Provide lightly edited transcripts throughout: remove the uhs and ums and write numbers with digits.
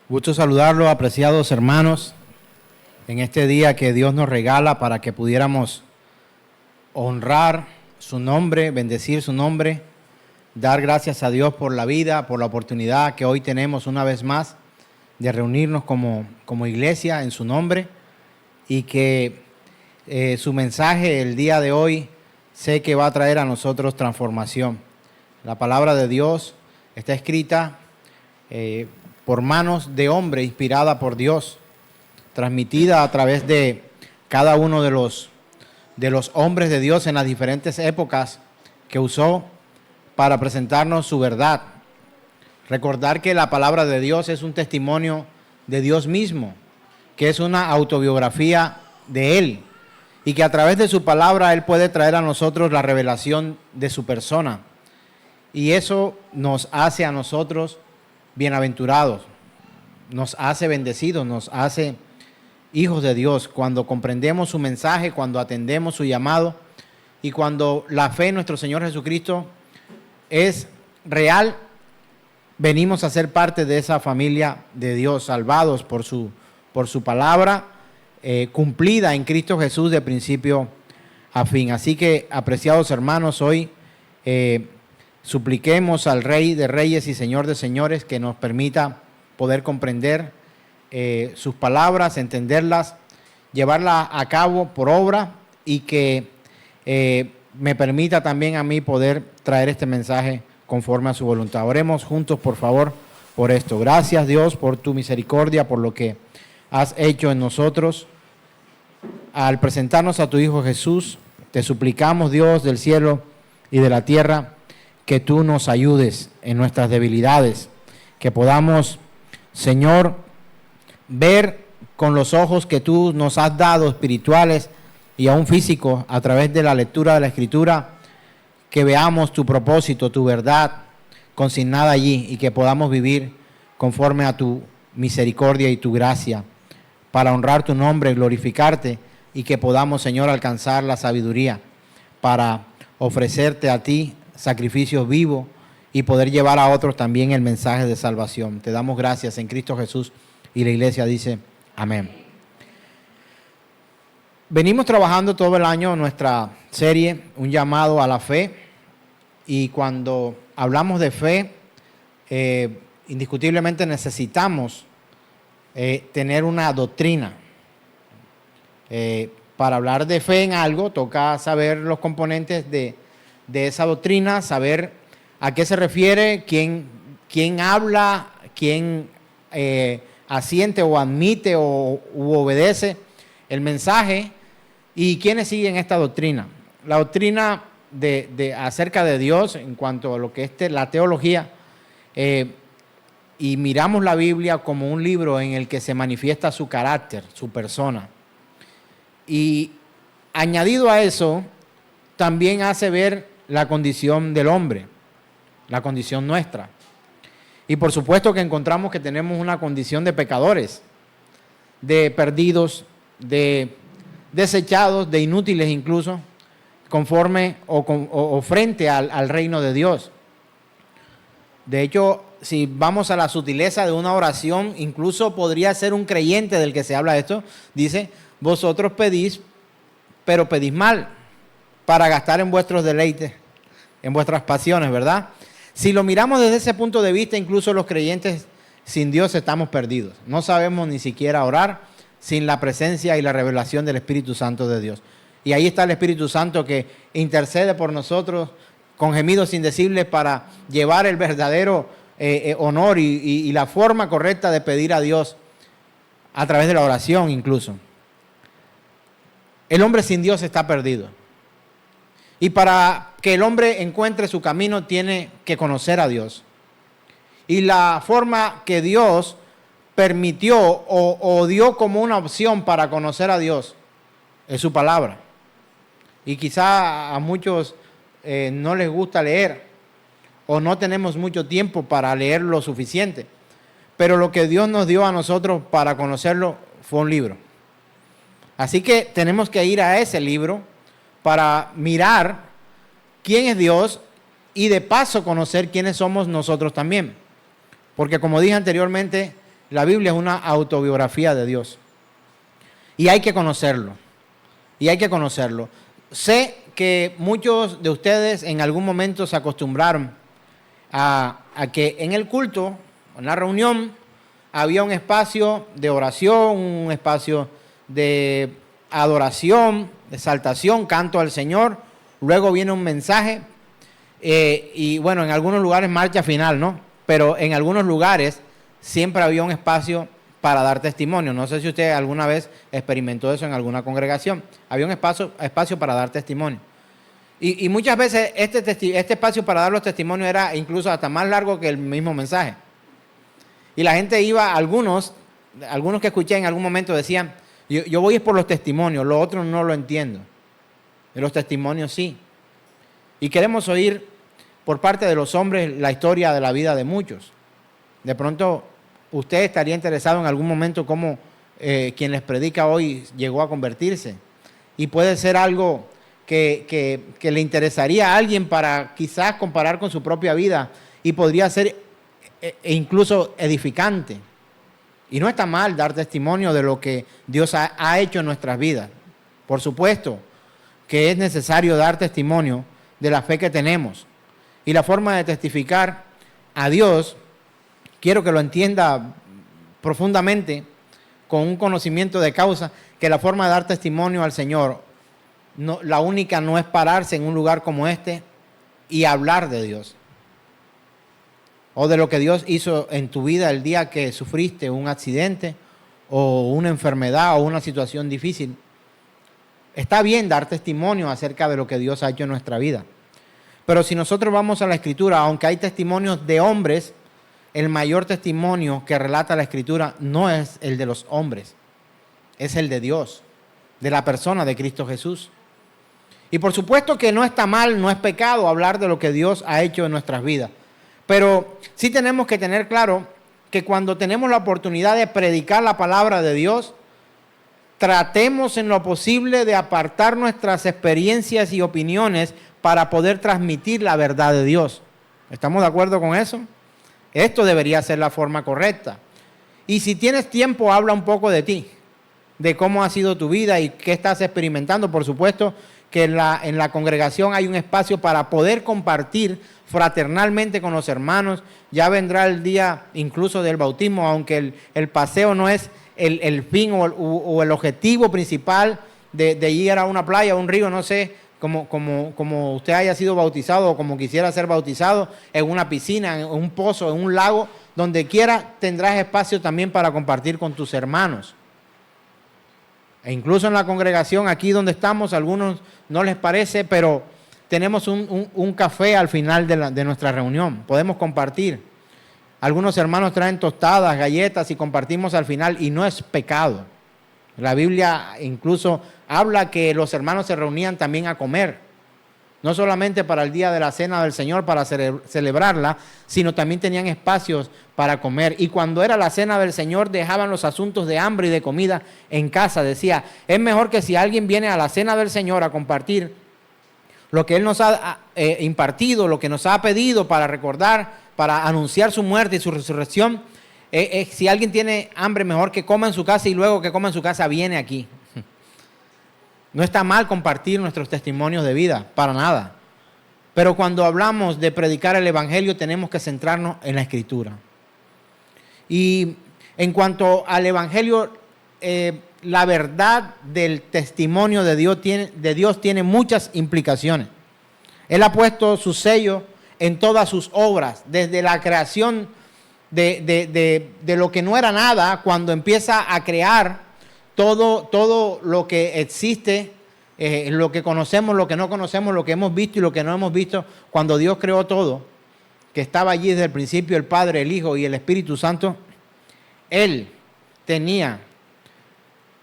Gusto saludarlo, apreciados hermanos, en este día que Dios nos regala para que pudiéramos honrar su nombre, bendecir su nombre, dar gracias a Dios por la vida, por la oportunidad que hoy tenemos una vez más de reunirnos como iglesia en su nombre y que su mensaje el día de hoy sé que va a traer a nosotros transformación. La palabra de Dios está escrita por manos de hombre, inspirada por Dios, transmitida a través de cada uno de los hombres de Dios en las diferentes épocas que usó para presentarnos su verdad. Recordar que la palabra de Dios es un testimonio de Dios mismo, que es una autobiografía de Él, y que a través de su palabra Él puede traer a nosotros la revelación de su persona. Y eso nos hace a nosotros bienaventurados, nos hace bendecidos, nos hace hijos de Dios cuando comprendemos su mensaje, cuando atendemos su llamado y cuando la fe en nuestro Señor Jesucristo es real. Venimos a ser parte de esa familia de Dios, salvados por su palabra, cumplida en Cristo Jesús de principio a fin. Así que, apreciados hermanos, hoy supliquemos al Rey de Reyes y Señor de Señores que nos permita poder comprender sus palabras, entenderlas, llevarlas a cabo por obra y que me permita también a mí poder traer este mensaje conforme a su voluntad. Oremos juntos, por favor, por esto. Gracias, Dios, por tu misericordia, por lo que has hecho en nosotros. Al presentarnos a tu Hijo Jesús, te suplicamos, Dios del cielo y de la tierra, que tú nos ayudes en nuestras debilidades, que podamos, Señor, ver con los ojos que tú nos has dado, espirituales y aún físicos, a través de la lectura de la Escritura, que veamos tu propósito, tu verdad consignada allí y que podamos vivir conforme a tu misericordia y tu gracia para honrar tu nombre, glorificarte y que podamos, Señor, alcanzar la sabiduría para ofrecerte a ti sacrificios vivos y poder llevar a otros también el mensaje de salvación. Te damos gracias en Cristo Jesús y la iglesia dice amén. Venimos trabajando todo el año nuestra serie, Un llamado a la fe, y cuando hablamos de fe, indiscutiblemente necesitamos tener una doctrina. Para hablar de fe en algo, toca saber los componentes de esa doctrina, saber a qué se refiere, quién habla, quién asiente o admite u obedece el mensaje y quiénes siguen esta doctrina. La doctrina acerca de Dios en cuanto a lo que es la teología, y miramos la Biblia como un libro en el que se manifiesta su carácter, su persona. Y añadido a eso, también hace ver la condición del hombre, la condición nuestra. Y por supuesto que encontramos que tenemos una condición de pecadores, de perdidos, de desechados, de inútiles incluso, conforme o frente al reino de Dios. De hecho, si vamos a la sutileza de una oración, incluso podría ser un creyente del que se habla esto, dice, vosotros pedís, pero pedís mal, para gastar en vuestros deleites, en vuestras pasiones, ¿verdad? Si lo miramos desde ese punto de vista, incluso los creyentes sin Dios estamos perdidos. No sabemos ni siquiera orar sin la presencia y la revelación del Espíritu Santo de Dios. Y ahí está el Espíritu Santo que intercede por nosotros con gemidos indecibles para llevar el verdadero honor y la forma correcta de pedir a Dios a través de la oración incluso. El hombre sin Dios está perdido. Y para que el hombre encuentre su camino tiene que conocer a Dios. Y la forma que Dios permitió o dio como una opción para conocer a Dios es su palabra. Y quizá a muchos no les gusta leer o no tenemos mucho tiempo para leer lo suficiente. Pero lo que Dios nos dio a nosotros para conocerlo fue un libro. Así que tenemos que ir a ese libro para mirar quién es Dios y de paso conocer quiénes somos nosotros también. Porque como dije anteriormente, La Biblia es una autobiografía de Dios. Y hay que conocerlo. Y hay que conocerlo. Sé que muchos de ustedes en algún momento se acostumbraron a que en el culto, en la reunión, había un espacio de oración, un espacio de adoración, exaltación, canto al Señor. Luego viene un mensaje y bueno, en algunos lugares marcha final, ¿no? Pero en algunos lugares siempre había un espacio para dar testimonio. No sé si usted alguna vez experimentó eso en alguna congregación. Había un espacio para dar testimonio. Y muchas veces este espacio para dar los testimonios era incluso hasta más largo que el mismo mensaje. Y la gente iba, algunos que escuché en algún momento decían, yo voy es por los testimonios, lo otro no lo entiendo. Y los testimonios sí. Y queremos oír por parte de los hombres la historia de la vida de muchos. De pronto usted estaría interesado en algún momento cómo quien les predica hoy llegó a convertirse. Y puede ser algo que le interesaría a alguien para quizás comparar con su propia vida y podría ser incluso edificante. Y no está mal dar testimonio de lo que Dios ha hecho en nuestras vidas. Por supuesto que es necesario dar testimonio de la fe que tenemos. Y la forma de testificar a Dios, quiero que lo entienda profundamente, con un conocimiento de causa, que la forma de dar testimonio al Señor, la única no es pararse en un lugar como este y hablar de Dios. O de lo que Dios hizo en tu vida el día que sufriste un accidente o una enfermedad o una situación difícil. Está bien dar testimonio acerca de lo que Dios ha hecho en nuestra vida. Pero si nosotros vamos a la Escritura, aunque hay testimonios de hombres, el mayor testimonio que relata la Escritura no es el de los hombres, es el de Dios, de la persona de Cristo Jesús. Y por supuesto que no está mal, no es pecado hablar de lo que Dios ha hecho en nuestras vidas. Pero sí tenemos que tener claro que cuando tenemos la oportunidad de predicar la palabra de Dios, tratemos en lo posible de apartar nuestras experiencias y opiniones para poder transmitir la verdad de Dios. ¿Estamos de acuerdo con eso? Esto debería ser la forma correcta. Y si tienes tiempo, habla un poco de ti, de cómo ha sido tu vida y qué estás experimentando. Por supuesto que en la congregación hay un espacio para poder compartir fraternalmente con los hermanos. Ya vendrá el día incluso del bautismo, aunque el paseo no es el fin o el objetivo principal de ir a una playa, a un río, no sé, como usted haya sido bautizado o como quisiera ser bautizado, en una piscina, en un pozo, en un lago, donde quiera tendrás espacio también para compartir con tus hermanos. E incluso en la congregación, aquí donde estamos, a algunos no les parece, pero tenemos un café al final de nuestra reunión. Podemos compartir. Algunos hermanos traen tostadas, galletas y compartimos al final y no es pecado. La Biblia incluso habla que los hermanos se reunían también a comer. No solamente para el día de la cena del Señor, para celebrarla, sino también tenían espacios para comer. Y cuando era la cena del Señor, dejaban los asuntos de hambre y de comida en casa. Decía, es mejor que si alguien viene a la cena del Señor a compartir lo que Él nos ha impartido, lo que nos ha pedido para recordar, para anunciar su muerte y su resurrección. Si alguien tiene hambre, mejor que coma en su casa y luego que coma en su casa viene aquí. No está mal compartir nuestros testimonios de vida, para nada. Pero cuando hablamos de predicar el Evangelio, tenemos que centrarnos en la Escritura. Y en cuanto al Evangelio, la verdad del testimonio de Dios tiene muchas implicaciones. Él ha puesto su sello en todas sus obras, desde la creación de lo que no era nada, cuando empieza a crear todo lo que existe, lo que conocemos, lo que no conocemos, lo que hemos visto y lo que no hemos visto. Cuando Dios creó todo, que estaba allí desde el principio el Padre, el Hijo y el Espíritu Santo, Él tenía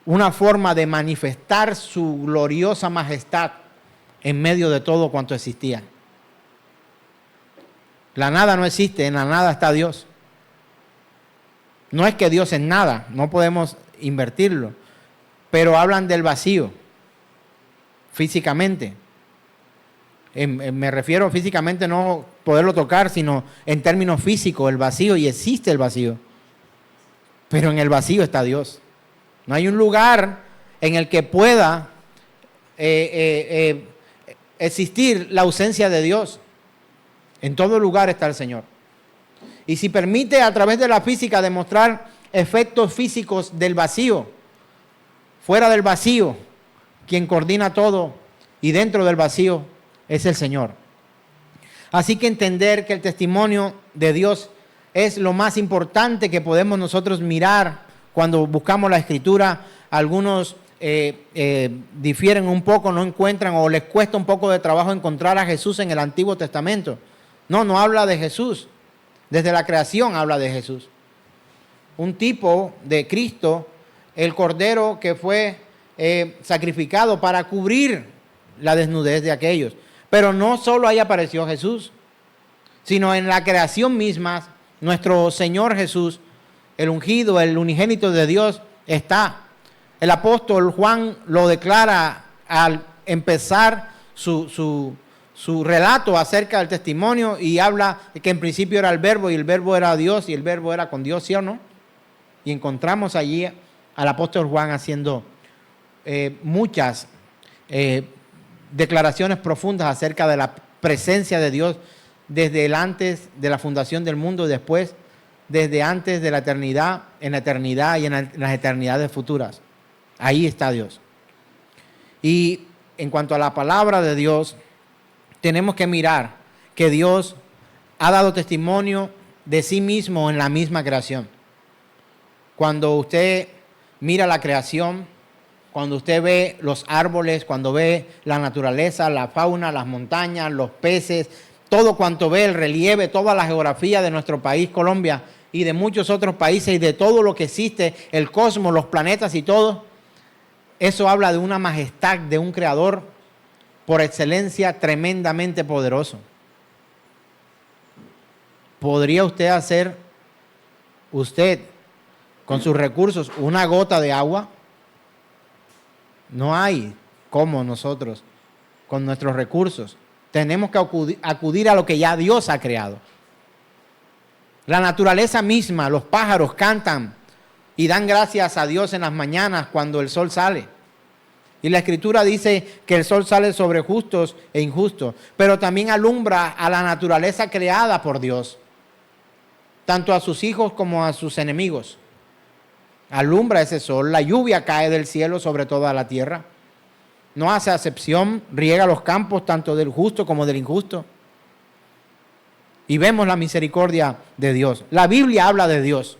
una forma de manifestar su gloriosa majestad en medio de todo cuanto existía. La nada no existe, en la nada está Dios. No es que Dios es nada, no podemos invertirlo, pero hablan del vacío, físicamente. Me refiero físicamente, no poderlo tocar, sino en términos físicos, el vacío, y existe el vacío. pero en el vacío está Dios. No hay un lugar en el que pueda existir la ausencia de Dios. En todo lugar está el Señor. Y si permite a través de la física demostrar efectos físicos del vacío, fuera del vacío, quien coordina todo y dentro del vacío es el Señor. Así que entender que el testimonio de Dios es lo más importante que podemos nosotros mirar cuando buscamos la Escritura. Algunos difieren un poco, no encuentran o les cuesta un poco de trabajo encontrar a Jesús en el Antiguo Testamento. No habla de Jesús. Desde la creación habla de Jesús. Un tipo de Cristo, el Cordero que fue sacrificado para cubrir la desnudez de aquellos. Pero no solo ahí apareció Jesús, sino en la creación misma, nuestro Señor Jesús, el ungido, el unigénito de Dios, está. El apóstol Juan lo declara al empezar su relato acerca del testimonio y habla de que en principio era el Verbo y el Verbo era Dios y el Verbo era con Dios, ¿sí o no? Y encontramos allí al apóstol Juan haciendo muchas declaraciones profundas acerca de la presencia de Dios desde el antes de la fundación del mundo y después, desde antes de la eternidad, en la eternidad y en las eternidades futuras. Ahí está Dios. Y en cuanto a la palabra de Dios, tenemos que mirar que Dios ha dado testimonio de sí mismo en la misma creación. Cuando usted mira la creación, cuando usted ve los árboles, cuando ve la naturaleza, la fauna, las montañas, los peces, todo cuanto ve, el relieve, toda la geografía de nuestro país, Colombia, y de muchos otros países, y de todo lo que existe, el cosmos, los planetas y todo, eso habla de una majestad de un creador por excelencia tremendamente poderoso. ¿Podría usted hacer, con sus recursos, una gota de agua? No hay como nosotros, con nuestros recursos. Tenemos que acudir a lo que ya Dios ha creado. La naturaleza misma, los pájaros cantan y dan gracias a Dios en las mañanas cuando el sol sale. Y la Escritura dice que el sol sale sobre justos e injustos, pero también alumbra a la naturaleza creada por Dios, tanto a sus hijos como a sus enemigos. Alumbra ese sol, la lluvia cae del cielo sobre toda la tierra. No hace acepción, riega los campos tanto del justo como del injusto. Y vemos la misericordia de Dios. La Biblia habla de Dios.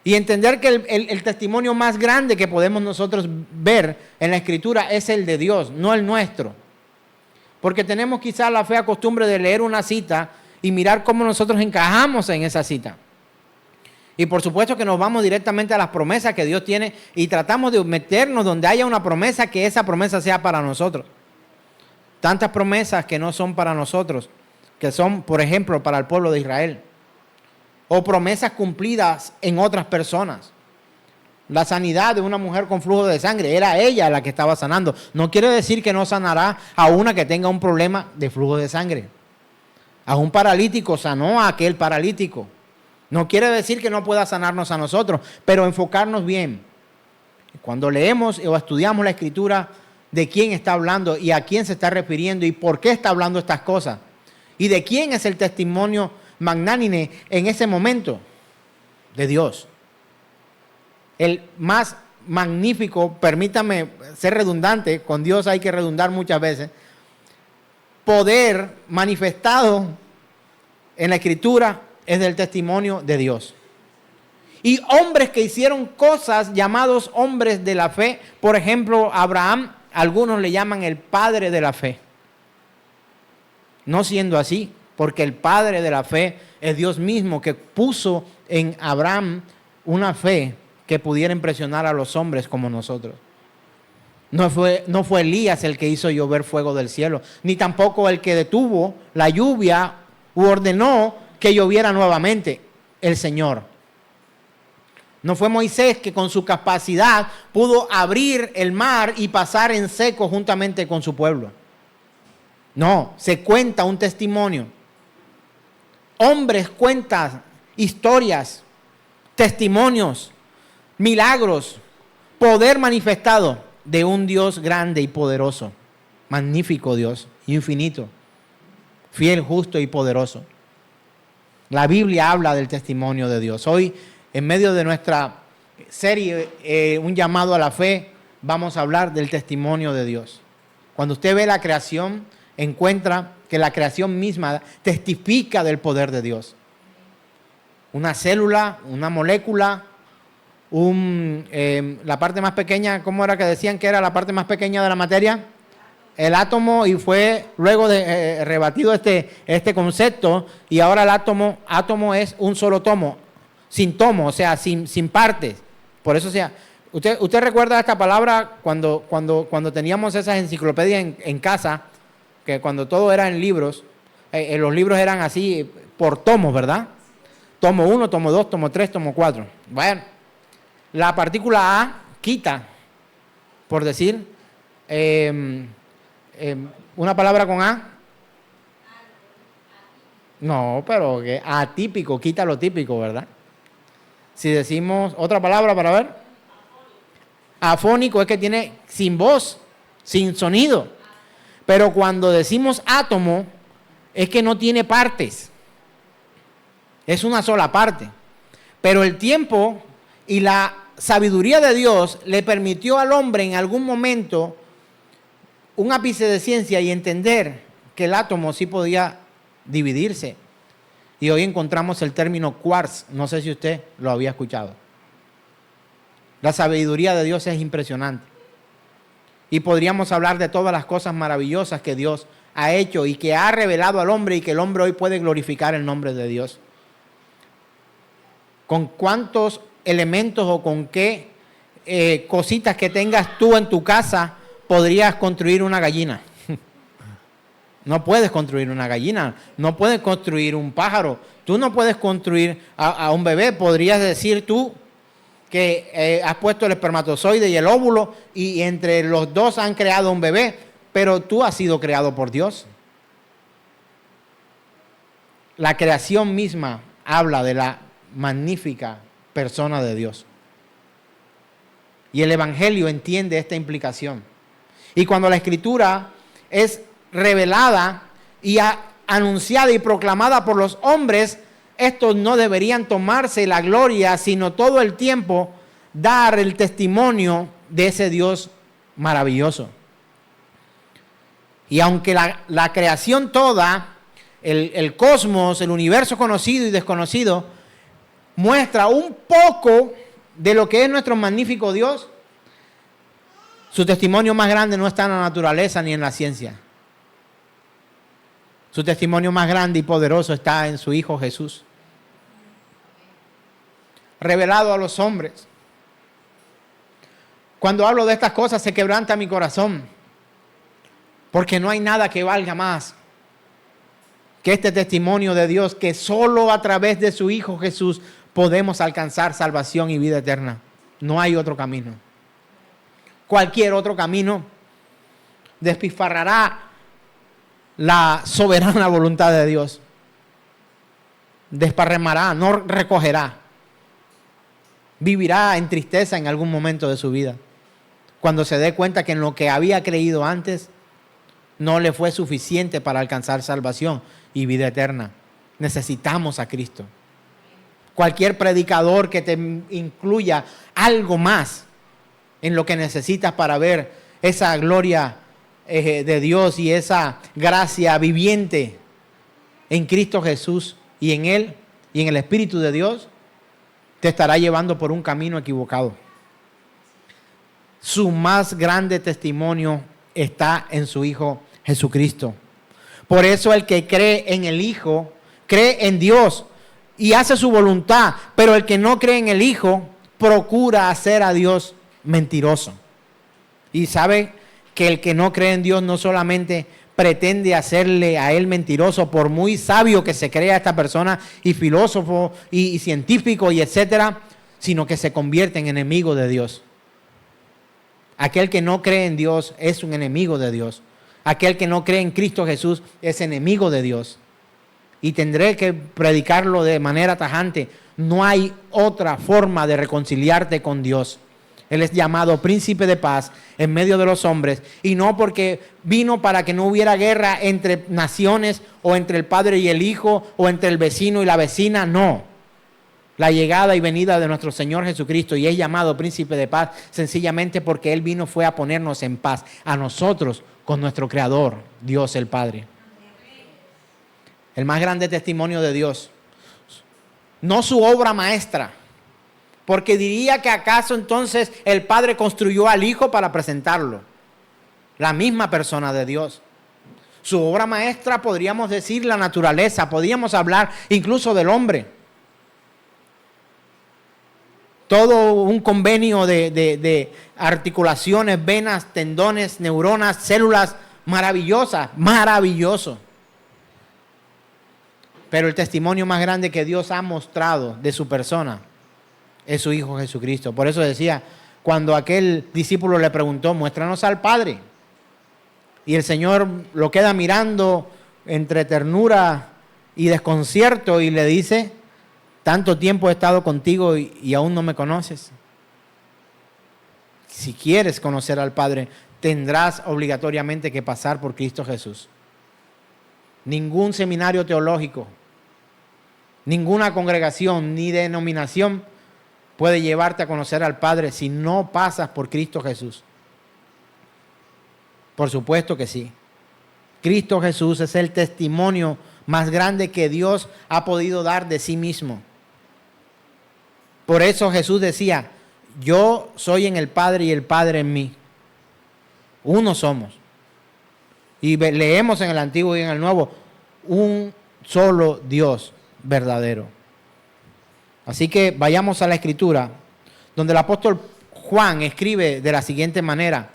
Y entender que el testimonio más grande que podemos nosotros ver en la Escritura es el de Dios, no el nuestro. Porque tenemos quizás la fea costumbre de leer una cita y mirar cómo nosotros encajamos en esa cita. Y por supuesto que nos vamos directamente a las promesas que Dios tiene y tratamos de meternos donde haya una promesa, que esa promesa sea para nosotros. Tantas promesas que no son para nosotros, que son, por ejemplo, para el pueblo de Israel. O promesas cumplidas en otras personas. La sanidad de una mujer con flujo de sangre, era ella la que estaba sanando. No quiere decir que no sanará a una que tenga un problema de flujo de sangre. A un paralítico sanó a aquel paralítico. No quiere decir que no pueda sanarnos a nosotros, pero enfocarnos bien. Cuando leemos o estudiamos la Escritura, de quién está hablando y a quién se está refiriendo y por qué está hablando estas cosas. Y de quién es el testimonio magnánime en ese momento. De Dios. El más magnífico, permítame ser redundante, con Dios hay que redundar muchas veces, poder manifestado en la Escritura es del testimonio de Dios. Y hombres que hicieron cosas llamados hombres de la fe, por ejemplo, Abraham, algunos le llaman el padre de la fe. No siendo así, porque el padre de la fe es Dios mismo que puso en Abraham una fe que pudiera impresionar a los hombres como nosotros. No fue Elías el que hizo llover fuego del cielo, ni tampoco el que detuvo la lluvia u ordenó que lloviera nuevamente, el Señor. No fue Moisés que con su capacidad pudo abrir el mar y pasar en seco juntamente con su pueblo. No, se cuenta un testimonio. Hombres cuentan historias testimonios, milagros, poder manifestado de un Dios grande y poderoso, magnífico Dios, infinito, fiel, justo y poderoso. La Biblia habla del testimonio de Dios. Hoy, en medio de nuestra serie, un llamado a la fe, vamos a hablar del testimonio de Dios. Cuando usted ve la creación, encuentra que la creación misma testifica del poder de Dios. Una célula, una molécula, la parte más pequeña, ¿cómo era que decían que era la parte más pequeña de la materia? El átomo, y fue luego de rebatido este concepto, y ahora el átomo es un solo tomo, sin tomo, o sea, sin partes. Por eso, o sea, usted recuerda esta palabra cuando teníamos esas enciclopedias en casa, que cuando todo era en libros, los libros eran así por tomos, ¿verdad? Tomo 1, tomo 2, tomo 3, tomo 4. Bueno, la partícula A quita, por decir, una palabra con A. No, pero que atípico, quita lo típico, ¿verdad? Si decimos otra palabra para ver. Afónico es que tiene sin voz, sin sonido. Pero cuando decimos átomo, es que no tiene partes. Es una sola parte. Pero el tiempo y la sabiduría de Dios le permitió al hombre en algún momento un ápice de ciencia y entender que el átomo sí podía dividirse. Y hoy encontramos el término quarks. No sé si usted lo había escuchado. La sabiduría de Dios es impresionante. Y podríamos hablar de todas las cosas maravillosas que Dios ha hecho y que ha revelado al hombre y que el hombre hoy puede glorificar el nombre de Dios. ¿Con cuántos elementos o con qué cositas que tengas tú en tu casa podrías construir una gallina? No puedes construir una gallina, no puedes construir un pájaro, tú no puedes construir a un bebé. Podrías decir tú que has puesto el espermatozoide y el óvulo y entre los dos han creado un bebé, pero tú has sido creado por Dios. La creación misma habla de la magnífica persona de Dios. Y el Evangelio entiende esta implicación. Y cuando la Escritura es revelada y anunciada y proclamada por los hombres, estos no deberían tomarse la gloria, sino todo el tiempo dar el testimonio de ese Dios maravilloso. Y aunque la creación toda, el cosmos, el universo conocido y desconocido, muestra un poco de lo que es nuestro magnífico Dios, su testimonio más grande no está en la naturaleza ni en la ciencia. Su testimonio más grande y poderoso está en su Hijo Jesús, revelado a los hombres. Cuando hablo de estas cosas se quebranta mi corazón, porque no hay nada que valga más que este testimonio de Dios, que solo a través de su Hijo Jesús podemos alcanzar salvación y vida eterna. No hay otro camino. Cualquier otro camino despilfarrará la soberana voluntad de Dios. Desparramará, no recogerá. Vivirá en tristeza en algún momento de su vida, cuando se dé cuenta que en lo que había creído antes no le fue suficiente para alcanzar salvación y vida eterna. Necesitamos a Cristo. Cualquier predicador que te incluya algo más en lo que necesitas para ver esa gloria de Dios y esa gracia viviente en Cristo Jesús y en Él y en el Espíritu de Dios, te estará llevando por un camino equivocado. Su más grande testimonio está en su Hijo Jesucristo. Por eso el que cree en el Hijo, cree en Dios y hace su voluntad, pero el que no cree en el Hijo, procura hacer a Dios mentiroso. Y sabe que el que no cree en Dios no solamente pretende hacerle a él mentiroso, por muy sabio que se crea esta persona, y filósofo, y científico, y etcétera, sino que se convierte en enemigo de Dios. Aquel que no cree en Dios es un enemigo de Dios. Aquel que no cree en Cristo Jesús es enemigo de Dios. Y tendré que predicarlo de manera tajante. No hay otra forma de reconciliarte con Dios. Él es llamado príncipe de paz en medio de los hombres, y no porque vino para que no hubiera guerra entre naciones o entre el padre y el hijo o entre el vecino y la vecina, no. La llegada y venida de nuestro Señor Jesucristo, y es llamado príncipe de paz sencillamente porque Él vino fue a ponernos en paz a nosotros con nuestro Creador, Dios el Padre. El más grande testimonio de Dios, no su obra maestra, porque diría que acaso entonces el Padre construyó al Hijo para presentarlo. La misma persona de Dios. Su obra maestra podríamos decir la naturaleza, podríamos hablar incluso del hombre. Todo un convenio de articulaciones, venas, tendones, neuronas, células maravillosas, maravilloso. Pero el testimonio más grande que Dios ha mostrado de su persona es su Hijo Jesucristo. Por eso decía, cuando aquel discípulo le preguntó, muéstranos al Padre. Y el Señor lo queda mirando entre ternura y desconcierto y le dice, tanto tiempo he estado contigo y aún no me conoces. Si quieres conocer al Padre, tendrás obligatoriamente que pasar por Cristo Jesús. Ningún seminario teológico, ninguna congregación ni denominación puede llevarte a conocer al Padre si no pasas por Cristo Jesús. Por supuesto que sí. Cristo Jesús es el testimonio más grande que Dios ha podido dar de sí mismo. Por eso Jesús decía, yo soy en el Padre y el Padre en mí. Uno somos. Y leemos en el Antiguo y en el Nuevo, un solo Dios verdadero. Así que vayamos a la Escritura, donde el apóstol Juan escribe de la siguiente manera,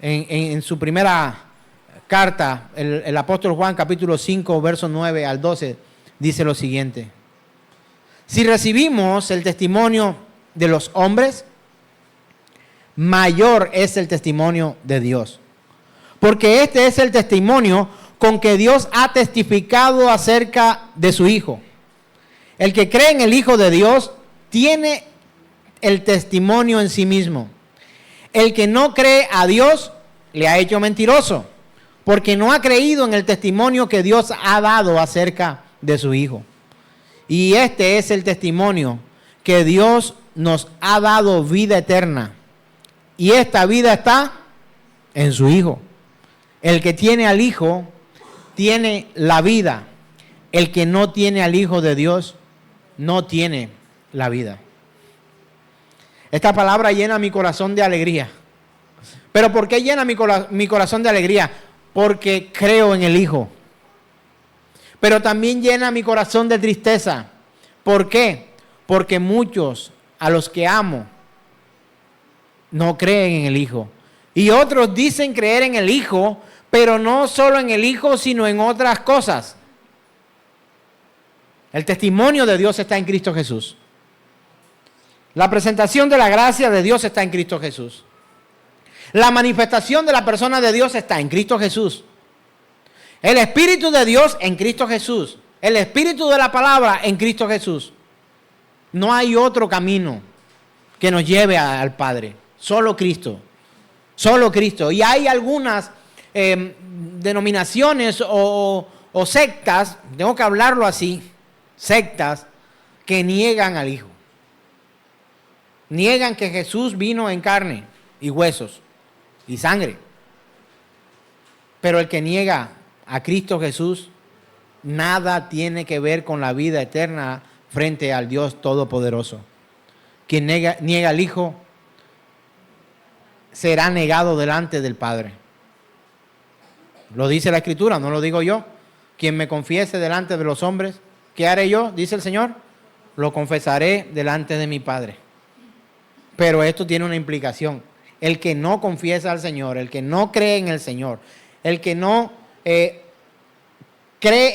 en su primera carta, el apóstol Juan, capítulo 5, versos 9 al 12, dice lo siguiente. Si recibimos el testimonio de los hombres, mayor es el testimonio de Dios. Porque este es el testimonio con que Dios ha testificado acerca de su Hijo. El que cree en el Hijo de Dios tiene el testimonio en sí mismo. El que no cree a Dios le ha hecho mentiroso, porque no ha creído en el testimonio que Dios ha dado acerca de su Hijo. Y este es el testimonio, que Dios nos ha dado vida eterna. Y esta vida está en su Hijo. El que tiene al Hijo tiene la vida. El que no tiene al Hijo de Dios no tiene la vida. Esta palabra llena mi corazón de alegría. ¿Pero por qué llena mi corazón de alegría? Porque creo en el Hijo. Pero también llena mi corazón de tristeza. ¿Por qué? Porque muchos a los que amo no creen en el Hijo. Y otros dicen creer en el Hijo, pero no solo en el Hijo, sino en otras cosas. El testimonio de Dios está en Cristo Jesús. La presentación de la gracia de Dios está en Cristo Jesús. La manifestación de la persona de Dios está en Cristo Jesús. El Espíritu de Dios en Cristo Jesús. El Espíritu de la palabra en Cristo Jesús. No hay otro camino que nos lleve al Padre. Solo Cristo. Solo Cristo. Y hay algunas denominaciones o sectas, tengo que hablarlo así, sectas que niegan al Hijo. Niegan que Jesús vino en carne y huesos y sangre. Pero el que niega a Cristo Jesús, nada tiene que ver con la vida eterna frente al Dios Todopoderoso. Quien niega al Hijo será negado delante del Padre. Lo dice la Escritura, no lo digo yo. Quien me confiese delante de los hombres, ¿qué haré yo? Dice el Señor, lo confesaré delante de mi Padre. Pero esto tiene una implicación. El que no confiesa al Señor, el que no cree en el Señor, el que no cree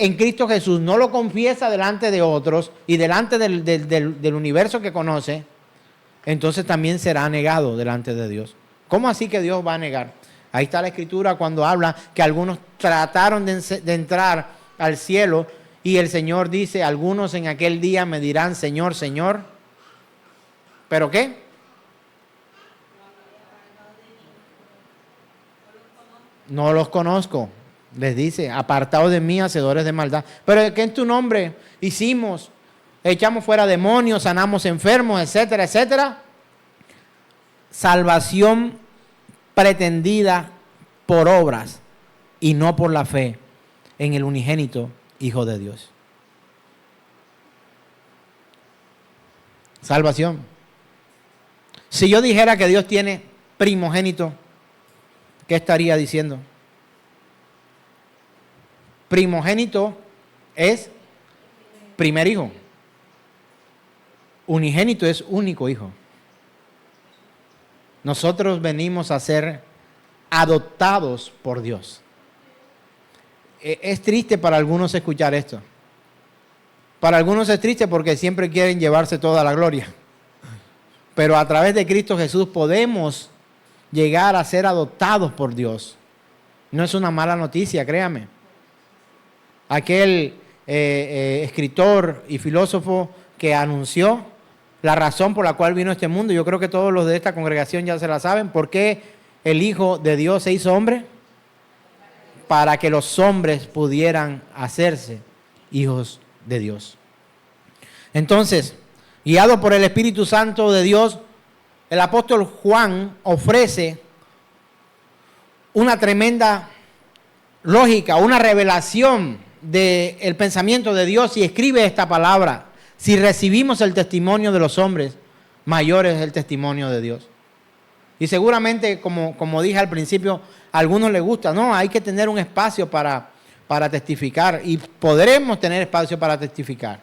en Cristo Jesús, no lo confiesa delante de otros y delante del universo que conoce, entonces también será negado delante de Dios. ¿Cómo así que Dios va a negar? Ahí está la Escritura cuando habla que algunos trataron de entrar al cielo Y el Señor dice, algunos en aquel día me dirán, Señor, Señor. ¿Pero qué? No los conozco. Les dice, apartados de mí, hacedores de maldad. Pero ¿qué en tu nombre hicimos? Echamos fuera demonios, sanamos enfermos, etcétera, etcétera. Salvación pretendida por obras y no por la fe en el unigénito Hijo de Dios. Salvación. Si yo dijera que Dios tiene primogénito, ¿qué estaría diciendo? Primogénito es primer hijo. Unigénito es único hijo. Nosotros venimos a ser adoptados por Dios. Es triste para algunos escuchar esto. Para algunos es triste porque siempre quieren llevarse toda la gloria. Pero a través de Cristo Jesús podemos llegar a ser adoptados por Dios. No es una mala noticia, créame. Aquel escritor y filósofo que anunció la razón por la cual vino a este mundo, yo creo que todos los de esta congregación ya se la saben. ¿Por qué el Hijo de Dios se hizo hombre? Para que los hombres pudieran hacerse hijos de Dios. Entonces, guiado por el Espíritu Santo de Dios, el apóstol Juan ofrece una tremenda lógica, una revelación del pensamiento de Dios y escribe esta palabra. Si recibimos el testimonio de los hombres, mayor es el testimonio de Dios. Y seguramente, como dije al principio, a algunos les gusta, no, hay que tener un espacio para testificar y podremos tener espacio para testificar.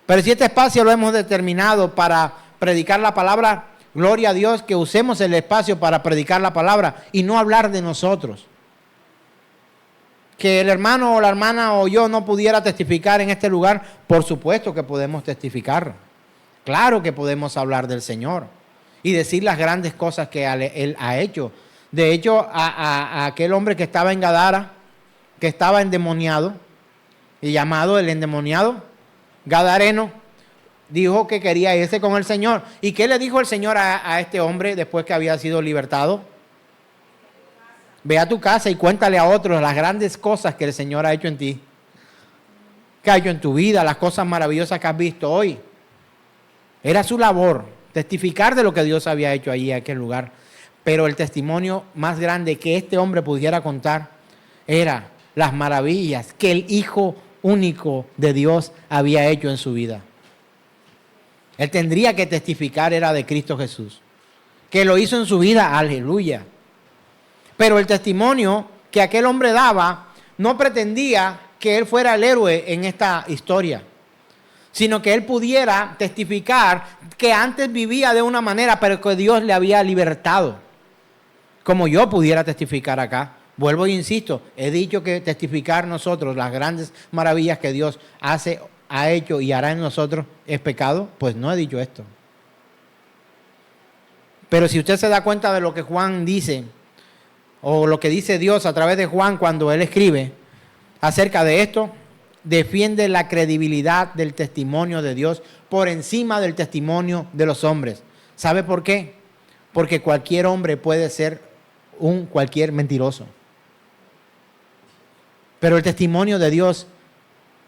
Pero si este espacio lo hemos determinado para predicar la palabra, gloria a Dios que usemos el espacio para predicar la palabra y no hablar de nosotros. Que el hermano o la hermana o yo no pudiera testificar en este lugar, por supuesto que podemos testificar. Claro que podemos hablar del Señor y decir las grandes cosas que Él ha hecho. De hecho, a aquel hombre que estaba en Gadara, que estaba endemoniado, y llamado el endemoniado, gadareno, dijo que quería irse con el Señor. ¿Y qué le dijo el Señor a este hombre después que había sido libertado? Ve a tu casa y cuéntale a otros las grandes cosas que el Señor ha hecho en ti, que ha hecho en tu vida, las cosas maravillosas que has visto hoy. Era su labor, testificar de lo que Dios había hecho allí en aquel lugar. Pero el testimonio más grande que este hombre pudiera contar era las maravillas que el Hijo único de Dios había hecho en su vida. Él tendría que testificar era de Cristo Jesús, que lo hizo en su vida, aleluya. Pero el testimonio que aquel hombre daba no pretendía que él fuera el héroe en esta historia, sino que él pudiera testificar que antes vivía de una manera, pero que Dios le había libertado. Como yo pudiera testificar acá. Vuelvo e insisto, he dicho que testificar nosotros las grandes maravillas que Dios ha hecho y hará en nosotros es pecado. Pues no he dicho esto. Pero si usted se da cuenta de lo que Juan dice, o lo que dice Dios a través de Juan cuando él escribe acerca de esto, defiende la credibilidad del testimonio de Dios por encima del testimonio de los hombres. ¿Sabe por qué? Porque cualquier hombre puede ser cualquier mentiroso. Pero el testimonio de Dios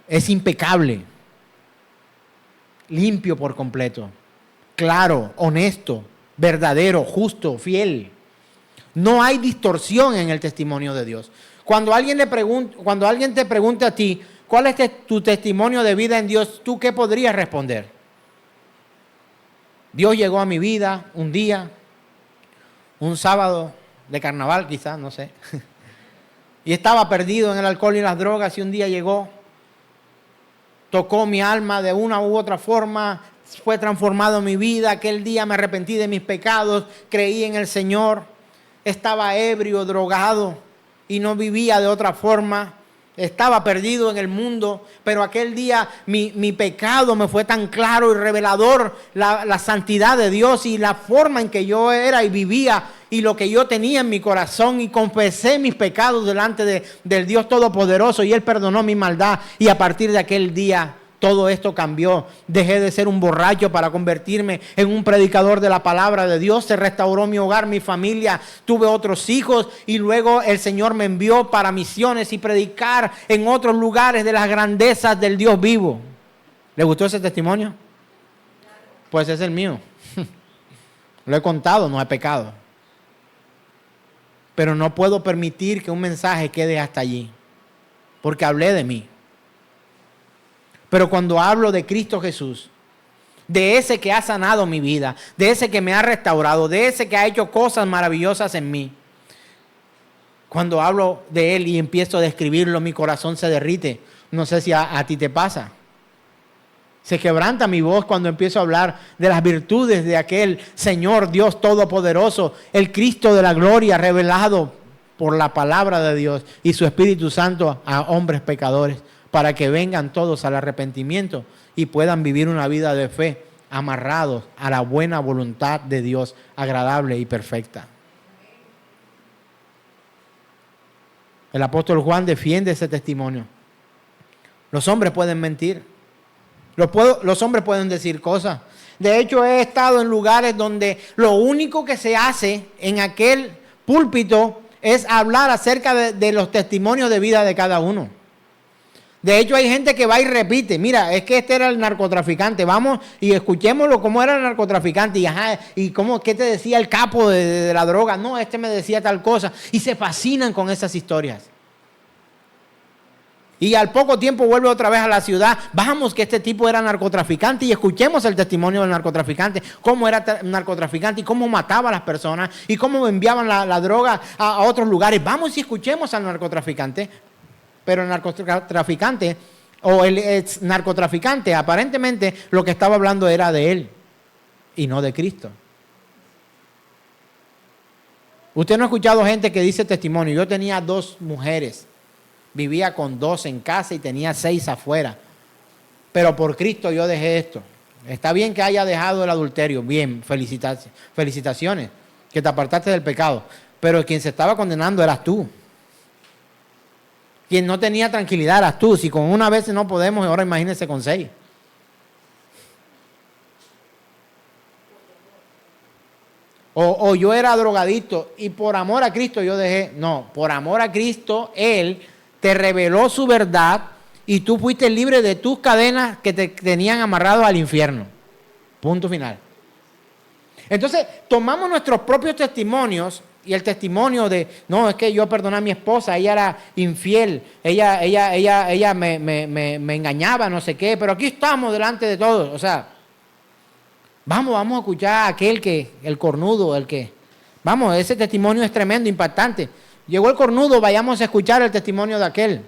es impecable, limpio por completo, claro, honesto, verdadero, justo, fiel. No hay distorsión en el testimonio de Dios. Cuando alguien te pregunta a ti, ¿cuál es tu testimonio de vida en Dios? ¿Tú qué podrías responder? Dios llegó a mi vida un día, un sábado de carnaval quizás, no sé. Y estaba perdido en el alcohol y las drogas y un día llegó, tocó mi alma de una u otra forma, fue transformado mi vida. Aquel día me arrepentí de mis pecados, creí en el Señor, estaba ebrio, drogado y no vivía de otra forma. Estaba perdido en el mundo, pero aquel día mi pecado me fue tan claro y revelador, la santidad de Dios y la forma en que yo era y vivía y lo que yo tenía en mi corazón y confesé mis pecados delante del Dios Todopoderoso y Él perdonó mi maldad y a partir de aquel día todo esto cambió. Dejé de ser un borracho para convertirme en un predicador de la palabra de Dios. Se restauró mi hogar, mi familia. Tuve otros hijos y luego el Señor me envió para misiones y predicar en otros lugares de las grandezas del Dios vivo. ¿Le gustó ese testimonio? Pues es el mío. Lo he contado, no he pecado. Pero no puedo permitir que un mensaje quede hasta allí, porque hablé de mí. Pero cuando hablo de Cristo Jesús, de ese que ha sanado mi vida, de ese que me ha restaurado, de ese que ha hecho cosas maravillosas en mí, cuando hablo de Él y empiezo a describirlo, mi corazón se derrite. No sé si a ti te pasa. Se quebranta mi voz cuando empiezo a hablar de las virtudes de aquel Señor Dios Todopoderoso, el Cristo de la gloria revelado por la palabra de Dios y su Espíritu Santo a hombres pecadores, para que vengan todos al arrepentimiento y puedan vivir una vida de fe, amarrados a la buena voluntad de Dios, agradable y perfecta. El apóstol Juan defiende ese testimonio. Los hombres pueden mentir. Los hombres pueden decir cosas. De hecho, he estado en lugares donde lo único que se hace en aquel púlpito es hablar acerca de los testimonios de vida de cada uno. De hecho, hay gente que va y repite, mira, es que este era el narcotraficante, vamos y escuchémoslo cómo era el narcotraficante, y qué te decía el capo de la droga, no, este me decía tal cosa, y se fascinan con esas historias. Y al poco tiempo vuelve otra vez a la ciudad, vamos que este tipo era narcotraficante y escuchemos el testimonio del narcotraficante, cómo era narcotraficante y cómo mataba a las personas y cómo enviaban la droga a otros lugares, vamos y escuchemos al narcotraficante. Pero el narcotraficante o el ex narcotraficante, aparentemente lo que estaba hablando era de él y no de Cristo. Usted no ha escuchado gente que dice testimonio, yo tenía 2 mujeres, vivía con 2 en casa y tenía 6 afuera, pero por Cristo yo dejé esto. Está bien que haya dejado el adulterio, bien, felicitaciones, que te apartaste del pecado, pero quien se estaba condenando eras tú. Quien no tenía tranquilidad eras tú. Si con una vez no podemos, ahora imagínense con 6. O yo era drogadicto y por amor a Cristo yo dejé. No, por amor a Cristo, Él te reveló su verdad y tú fuiste libre de tus cadenas que te tenían amarrado al infierno. Punto final. Entonces, tomamos nuestros propios testimonios. Y el testimonio de, no, es que yo perdoné a mi esposa, ella era infiel, ella me engañaba, no sé qué, pero aquí estamos delante de todos. O sea, vamos a escuchar a aquel el cornudo, vamos, ese testimonio es tremendo, impactante. Llegó el cornudo, vayamos a escuchar el testimonio de aquel.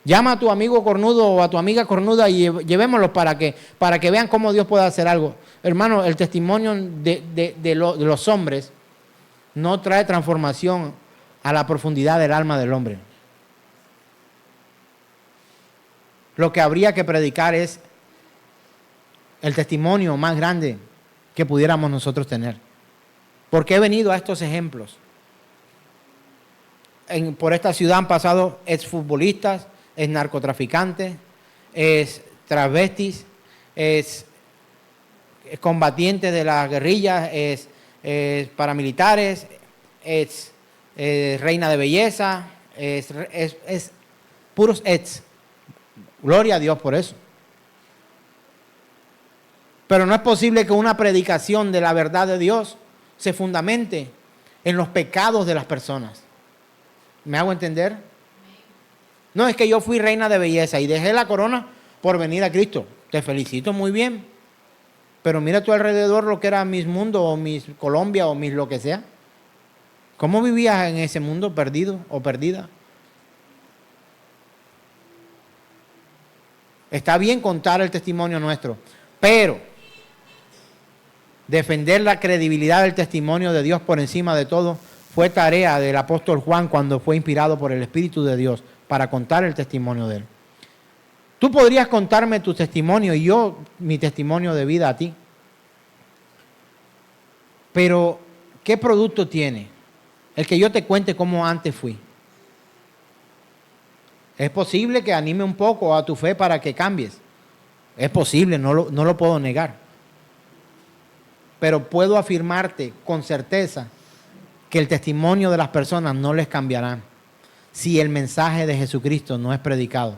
Llama a tu amigo cornudo o a tu amiga cornuda y llevémoslos para que vean cómo Dios puede hacer algo. Hermano, el testimonio de los hombres no trae transformación a la profundidad del alma del hombre. Lo que habría que predicar es el testimonio más grande que pudiéramos nosotros tener. Porque he venido a estos ejemplos. Por esta ciudad han pasado exfutbolistas, narcotraficantes, travestis, combatientes de las guerrillas, paramilitares, reina de belleza, puros Gloria a Dios por eso. Pero no es posible que una predicación de la verdad de Dios se fundamente en los pecados de las personas. ¿Me hago entender? No, es que yo fui reina de belleza y dejé la corona por venir a Cristo. Te felicito, muy bien. Pero mira a tu alrededor lo que era Miss Mundo o Miss Colombia o Miss lo que sea. ¿Cómo vivías en ese mundo perdido o perdida? Está bien contar el testimonio nuestro, pero defender la credibilidad del testimonio de Dios por encima de todo fue tarea del apóstol Juan cuando fue inspirado por el Espíritu de Dios para contar el testimonio de él. Tú podrías contarme tu testimonio y yo mi testimonio de vida a ti. Pero ¿qué producto tiene el que yo te cuente cómo antes fui? Es posible que anime un poco a tu fe para que cambies. Es posible, no lo puedo negar. Pero puedo afirmarte con certeza que el testimonio de las personas no les cambiará si el mensaje de Jesucristo no es predicado.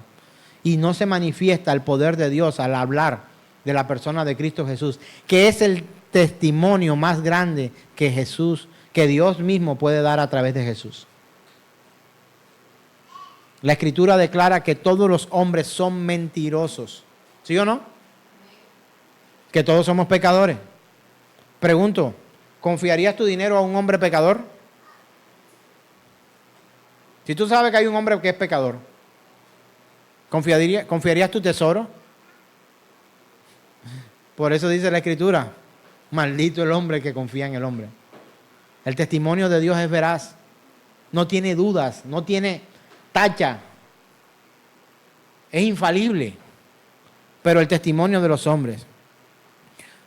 Y no se manifiesta el poder de Dios al hablar de la persona de Cristo Jesús, que es el testimonio más grande que Dios mismo puede dar a través de Jesús. La Escritura declara que todos los hombres son mentirosos. ¿Sí o no? Que todos somos pecadores. Pregunto, ¿confiarías tu dinero a un hombre pecador? Si tú sabes que hay un hombre que es pecador, ¿confiarías tu tesoro? Por eso dice la Escritura, maldito el hombre que confía en el hombre. El testimonio de Dios es veraz, no tiene dudas, no tiene tacha, es infalible, pero el testimonio de los hombres.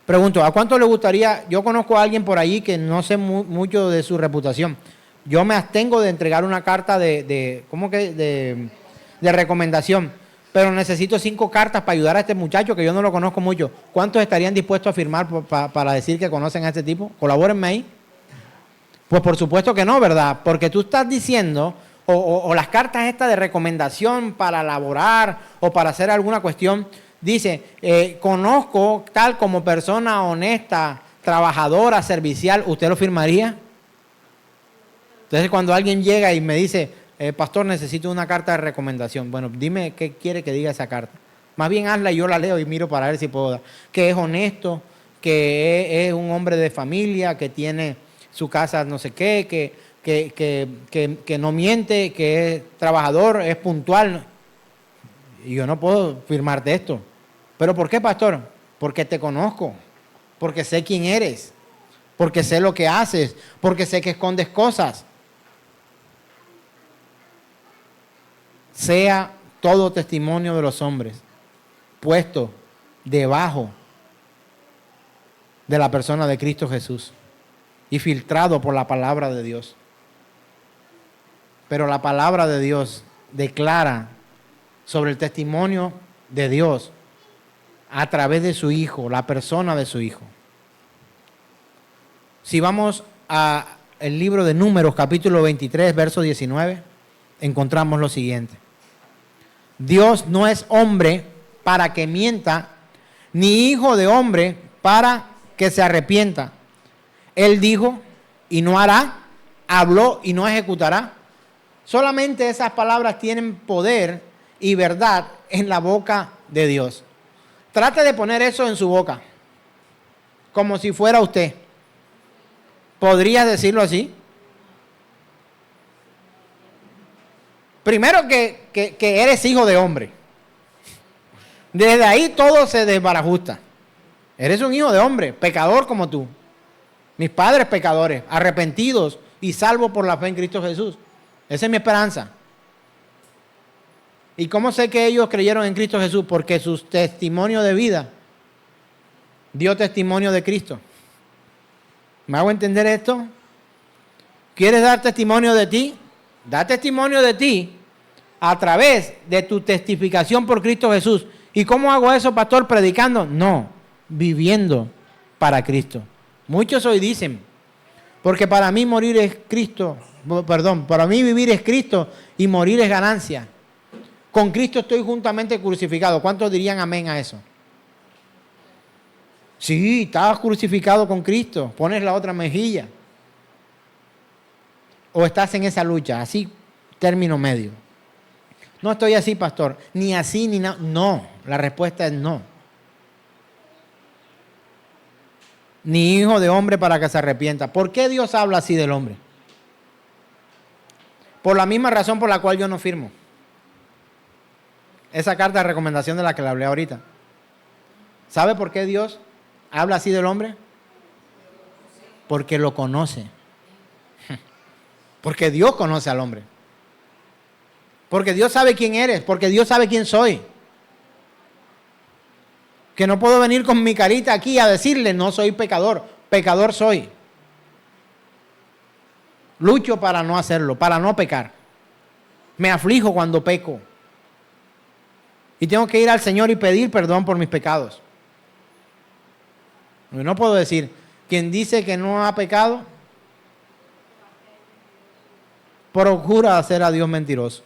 Pregunto, ¿a cuánto le gustaría? Yo conozco a alguien por ahí que no sé mucho de su reputación. Yo me abstengo de entregar una carta de recomendación, pero necesito 5 cartas para ayudar a este muchacho que yo no lo conozco mucho. ¿Cuántos estarían dispuestos a firmar para decir que conocen a este tipo? Colabórenme ahí. Pues por supuesto que no, ¿verdad? Porque tú estás diciendo, o las cartas estas de recomendación para elaborar o para hacer alguna cuestión, dice, conozco tal como persona honesta, trabajadora, servicial, ¿usted lo firmaría? Entonces cuando alguien llega y me dice, pastor, necesito una carta de recomendación. Bueno, dime qué quiere que diga esa carta. Más bien hazla y yo la leo y miro para ver si puedo dar. Que es honesto, que es un hombre de familia, que tiene su casa no sé qué, que no miente, que es trabajador, es puntual. Y yo no puedo firmarte esto. ¿Pero por qué, pastor? Porque te conozco, porque sé quién eres, porque sé lo que haces, porque sé que escondes cosas. Sea todo testimonio de los hombres puesto debajo de la persona de Cristo Jesús y filtrado por la palabra de Dios. Pero la palabra de Dios declara sobre el testimonio de Dios a través de su Hijo, la persona de su Hijo. Si vamos al libro de Números, capítulo 23, verso 19, encontramos lo siguiente. Dios no es hombre para que mienta, ni hijo de hombre para que se arrepienta. Él dijo y no hará, habló y no ejecutará. Solamente esas palabras tienen poder y verdad en la boca de Dios. Trate de poner eso en su boca, como si fuera usted. ¿Podrías decirlo así? Primero que eres hijo de hombre. Desde ahí todo se desbarajusta. Eres un hijo de hombre, pecador como tú. Mis padres pecadores, arrepentidos y salvos por la fe en Cristo Jesús. Esa es mi esperanza. ¿Y cómo sé que ellos creyeron en Cristo Jesús? Porque su testimonio de vida dio testimonio de Cristo. ¿Me hago entender esto? ¿Quieres dar testimonio de ti? Da testimonio de ti a través de tu testificación por Cristo Jesús. ¿Y cómo hago eso, pastor? ¿Predicando? No, viviendo para Cristo. Muchos hoy dicen, porque para mí morir es Cristo, para mí vivir es Cristo y morir es ganancia. Con Cristo estoy juntamente crucificado. ¿Cuántos dirían amén a eso? Sí, estabas crucificado con Cristo. Pones la otra mejilla. O estás en esa lucha, así, término medio. No estoy así, pastor. Ni así, ni nada. No, la respuesta es no. Ni hijo de hombre para que se arrepienta. ¿Por qué Dios habla así del hombre? Por la misma razón por la cual yo no firmo esa carta de recomendación de la que le hablé ahorita. ¿Sabe por qué Dios habla así del hombre? Porque lo conoce. Porque Dios conoce al hombre. Porque Dios sabe quién eres. Porque Dios sabe quién soy. Que no puedo venir con mi carita aquí a decirle, no soy pecador. Pecador soy. Lucho para no hacerlo, para no pecar. Me aflijo cuando peco. Y tengo que ir al Señor y pedir perdón por mis pecados. No puedo decir, quien dice que no ha pecado, procura hacer a Dios mentiroso.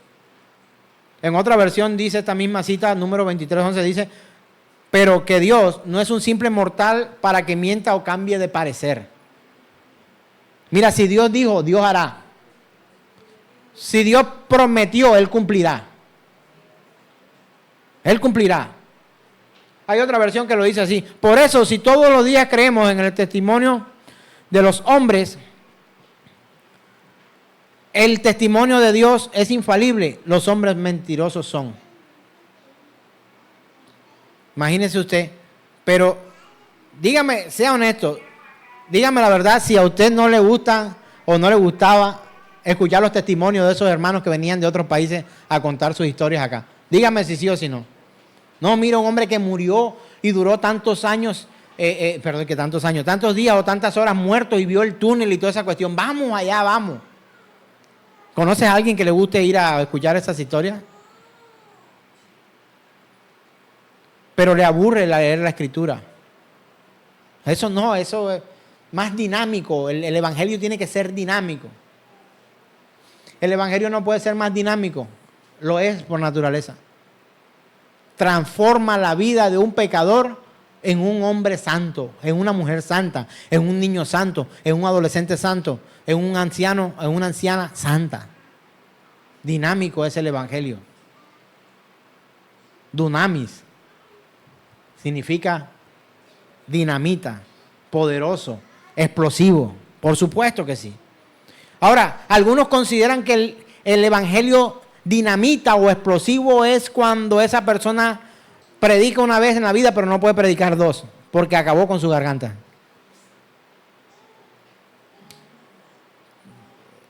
En otra versión dice esta misma cita, número 23:11, dice, pero que Dios no es un simple mortal para que mienta o cambie de parecer. Mira, si Dios dijo, Dios hará. Si Dios prometió, Él cumplirá. Él cumplirá. Hay otra versión que lo dice así. Por eso, si todos los días creemos en el testimonio de los hombres, el testimonio de Dios es infalible. Los hombres mentirosos son. Imagínese usted. Pero dígame, sea honesto, dígame la verdad, si a usted no le gusta o no le gustaba escuchar los testimonios de esos hermanos que venían de otros países a contar sus historias acá. Dígame si sí o si no. No, mira, un hombre que murió y duró tantos años, tantos días o tantas horas muerto y vio el túnel y toda esa cuestión. Vamos allá, vamos. ¿Conoces a alguien que le guste ir a escuchar esas historias? Pero le aburre leer la Escritura. Eso no, eso es más dinámico. El Evangelio tiene que ser dinámico. El Evangelio no puede ser más dinámico. Lo es por naturaleza. Transforma la vida de un pecador en un hombre santo, en una mujer santa, en un niño santo, en un adolescente santo, en un anciano, en una anciana santa. Dinámico es el Evangelio. Dunamis significa dinamita, poderoso, explosivo. Por supuesto que sí. Ahora, algunos consideran que el Evangelio dinamita o explosivo es cuando esa persona predica una vez en la vida, pero no puede predicar dos, porque acabó con su garganta.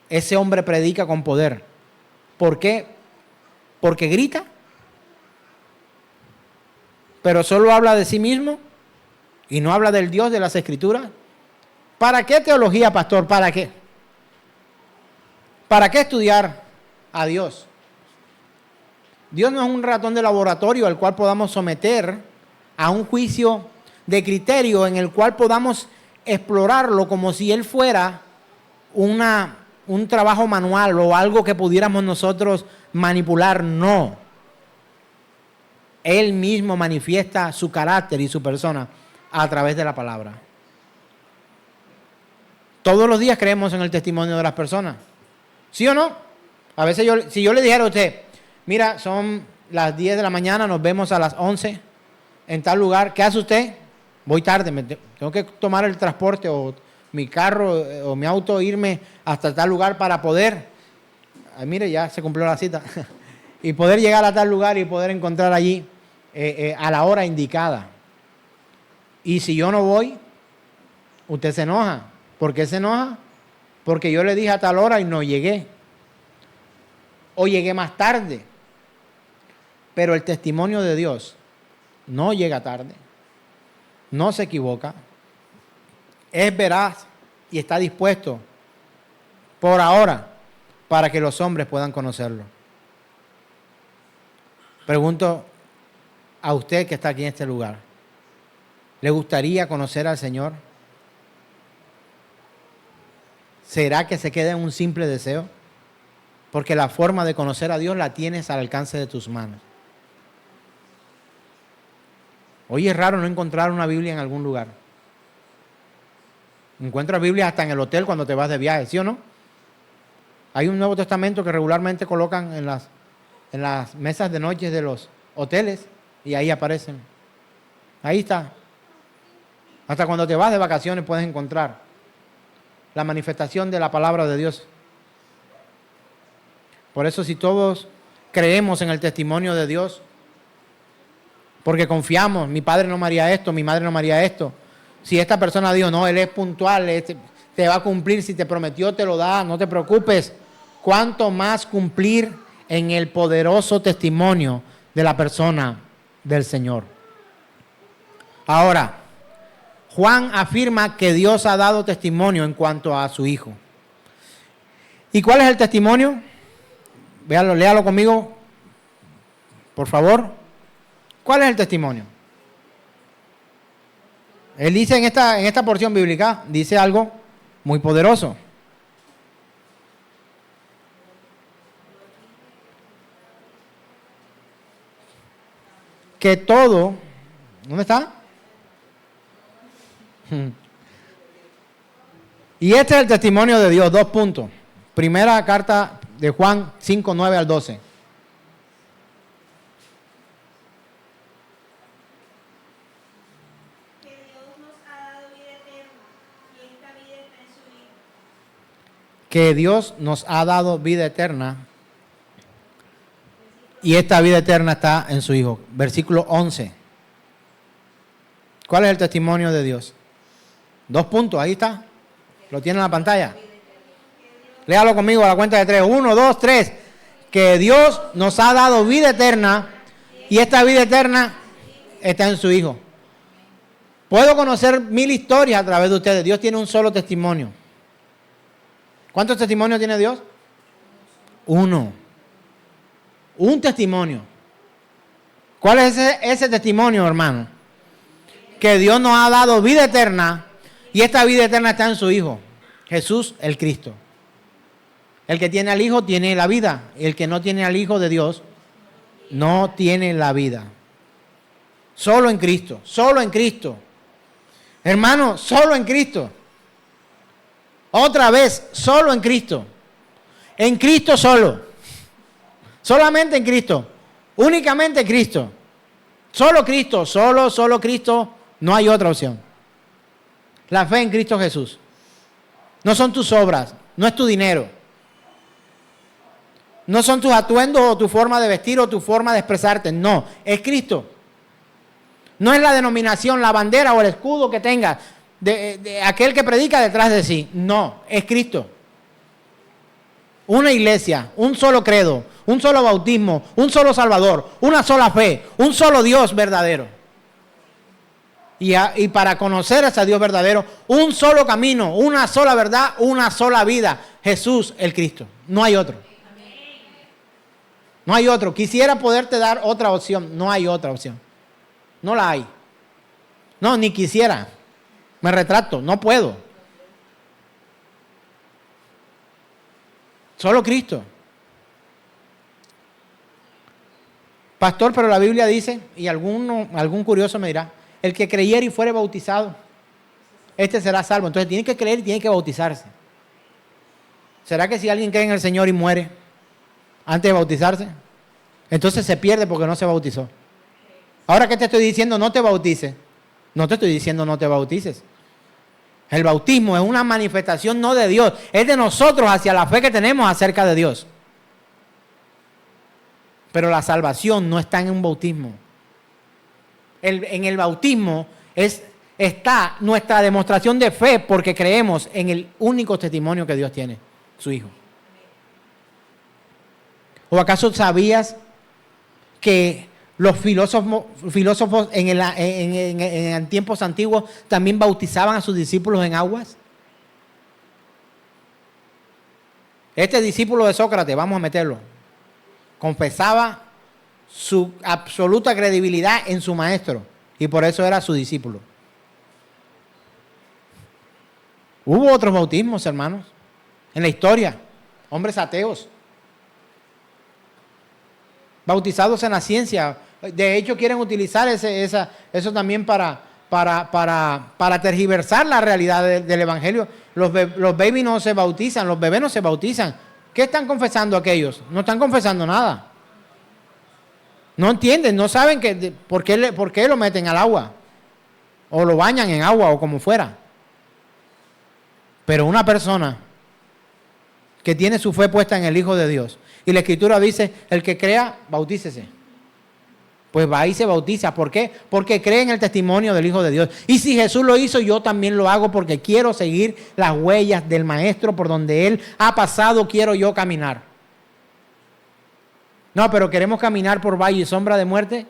Ese hombre predica con poder. ¿Por qué? Porque grita, pero solo habla de sí mismo y no habla del Dios de las Escrituras. ¿Para qué teología, pastor? ¿Para qué? ¿Para qué estudiar a Dios? Dios no es un ratón de laboratorio al cual podamos someter a un juicio de criterio en el cual podamos explorarlo como si Él fuera un trabajo manual o algo que pudiéramos nosotros manipular. No. Él mismo manifiesta su carácter y su persona a través de la palabra. Todos los días creemos en el testimonio de las personas. ¿Sí o no? A veces si yo le dijera a usted, mira, son las 10 de la mañana, nos vemos a las 11 en tal lugar, ¿qué hace usted? Voy tarde, tengo que tomar el transporte o mi carro o mi auto, irme hasta tal lugar para poder, mire, ya se cumplió la cita, y poder llegar a tal lugar y poder encontrar allí a la hora indicada. Y si yo no voy, usted se enoja. ¿Por qué se enoja? Porque yo le dije a tal hora y no llegué. O llegué más tarde. Pero el testimonio de Dios no llega tarde. No se equivoca. Es veraz y está dispuesto por ahora para que los hombres puedan conocerlo. Pregunto a usted que está aquí en este lugar, ¿le gustaría conocer al Señor? ¿Será que se queda en un simple deseo? Porque la forma de conocer a Dios la tienes al alcance de tus manos. Hoy es raro no encontrar una Biblia en algún lugar. Encuentras Biblia hasta en el hotel cuando te vas de viaje, ¿sí o no? Hay un Nuevo Testamento que regularmente colocan en las mesas de noche de los hoteles y ahí aparecen. Ahí está. Hasta cuando te vas de vacaciones puedes encontrar la manifestación de la palabra de Dios. Por eso, si todos creemos en el testimonio de Dios, porque confiamos, mi padre no me haría esto, mi madre no me haría esto. Si esta persona dijo, no, él es puntual, te va a cumplir, si te prometió, te lo da, no te preocupes. ¿Cuánto más cumplir en el poderoso testimonio de la persona del Señor? Ahora, Juan afirma que Dios ha dado testimonio en cuanto a su Hijo. ¿Y cuál es el testimonio? Véalo, léalo conmigo, por favor. ¿Cuál es el testimonio? Él dice en esta porción bíblica, dice algo muy poderoso. Que todo, ¿dónde está? Y este es el testimonio de Dios, 2 puntos. Primera carta de Juan 5, 9 al 12. Que Dios nos ha dado vida eterna y esta vida eterna está en su Hijo. Versículo 11. ¿Cuál es el testimonio de Dios? 2 puntos, ahí está. ¿Lo tiene en la pantalla? Léalo conmigo a la cuenta de 3. 1, 2, 3. Que Dios nos ha dado vida eterna y esta vida eterna está en su Hijo. Puedo conocer 1000 historias a través de ustedes. Dios tiene un solo testimonio. ¿Cuántos testimonios tiene Dios? 1. Un testimonio. ¿Cuál es ese testimonio, hermano? Que Dios nos ha dado vida eterna y esta vida eterna está en su Hijo, Jesús el Cristo. El que tiene al Hijo tiene la vida. Y el que no tiene al Hijo de Dios no tiene la vida. Solo en Cristo, solo en Cristo. Hermano, solo en Cristo. Otra vez, solo en Cristo. En Cristo solo. Solamente en Cristo. Únicamente en Cristo. Solo Cristo, solo Cristo. No hay otra opción. La fe en Cristo Jesús. No son tus obras, no es tu dinero. No son tus atuendos o tu forma de vestir o tu forma de expresarte. No, es Cristo. No es la denominación, la bandera o el escudo que tengas. De aquel que predica detrás de sí. No, es Cristo. Una iglesia, un solo credo, un solo bautismo, un solo Salvador, una sola fe, un solo Dios verdadero. Y para conocer a ese Dios verdadero, un solo camino, una sola verdad, una sola vida. Jesús el Cristo. No hay otro. No hay otro. Quisiera poderte dar otra opción. No hay otra opción. No la hay. No, ni quisiera. Me retracto, no puedo. Solo Cristo. Pastor, pero la Biblia dice, y algún curioso me dirá, el que creyere y fuere bautizado, este será salvo. Entonces tiene que creer y tiene que bautizarse. ¿Será que si alguien cree en el Señor y muere antes de bautizarse, entonces se pierde porque no se bautizó? Ahora que te estoy diciendo no te bautices, no te estoy diciendo no te bautices. El bautismo es una manifestación no de Dios, es de nosotros hacia la fe que tenemos acerca de Dios. Pero la salvación no está en un bautismo. En el bautismo está nuestra demostración de fe porque creemos en el único testimonio que Dios tiene, su Hijo. ¿O acaso sabías que los filósofos en tiempos antiguos también bautizaban a sus discípulos en aguas? Este discípulo de Sócrates, vamos a meterlo, confesaba su absoluta credibilidad en su maestro y por eso era su discípulo. Hubo otros bautismos, hermanos, en la historia, hombres ateos, bautizados en la ciencia. De hecho, quieren utilizar eso también para tergiversar la realidad del Evangelio. Los bebés no se bautizan, los bebés no se bautizan. ¿Qué están confesando aquellos? No están confesando nada. No entienden, no saben por qué lo meten al agua. O lo bañan en agua o como fuera. Pero una persona que tiene su fe puesta en el Hijo de Dios, y la Escritura dice, el que crea, bautícese. Pues va y se bautiza. ¿Por qué? Porque cree en el testimonio del Hijo de Dios. Y si Jesús lo hizo, yo también lo hago porque quiero seguir las huellas del Maestro por donde Él ha pasado, quiero yo caminar. No, pero queremos caminar por valle y sombra de muerte.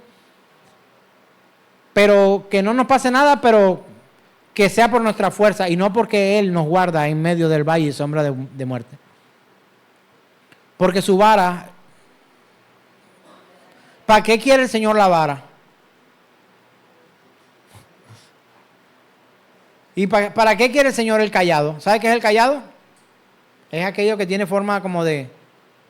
Pero que no nos pase nada, pero que sea por nuestra fuerza y no porque Él nos guarda en medio del valle y sombra de muerte. Porque su vara, ¿para qué quiere el Señor la vara? ¿Y para qué quiere el Señor el cayado? ¿Sabe qué es el cayado? Es aquello que tiene forma como de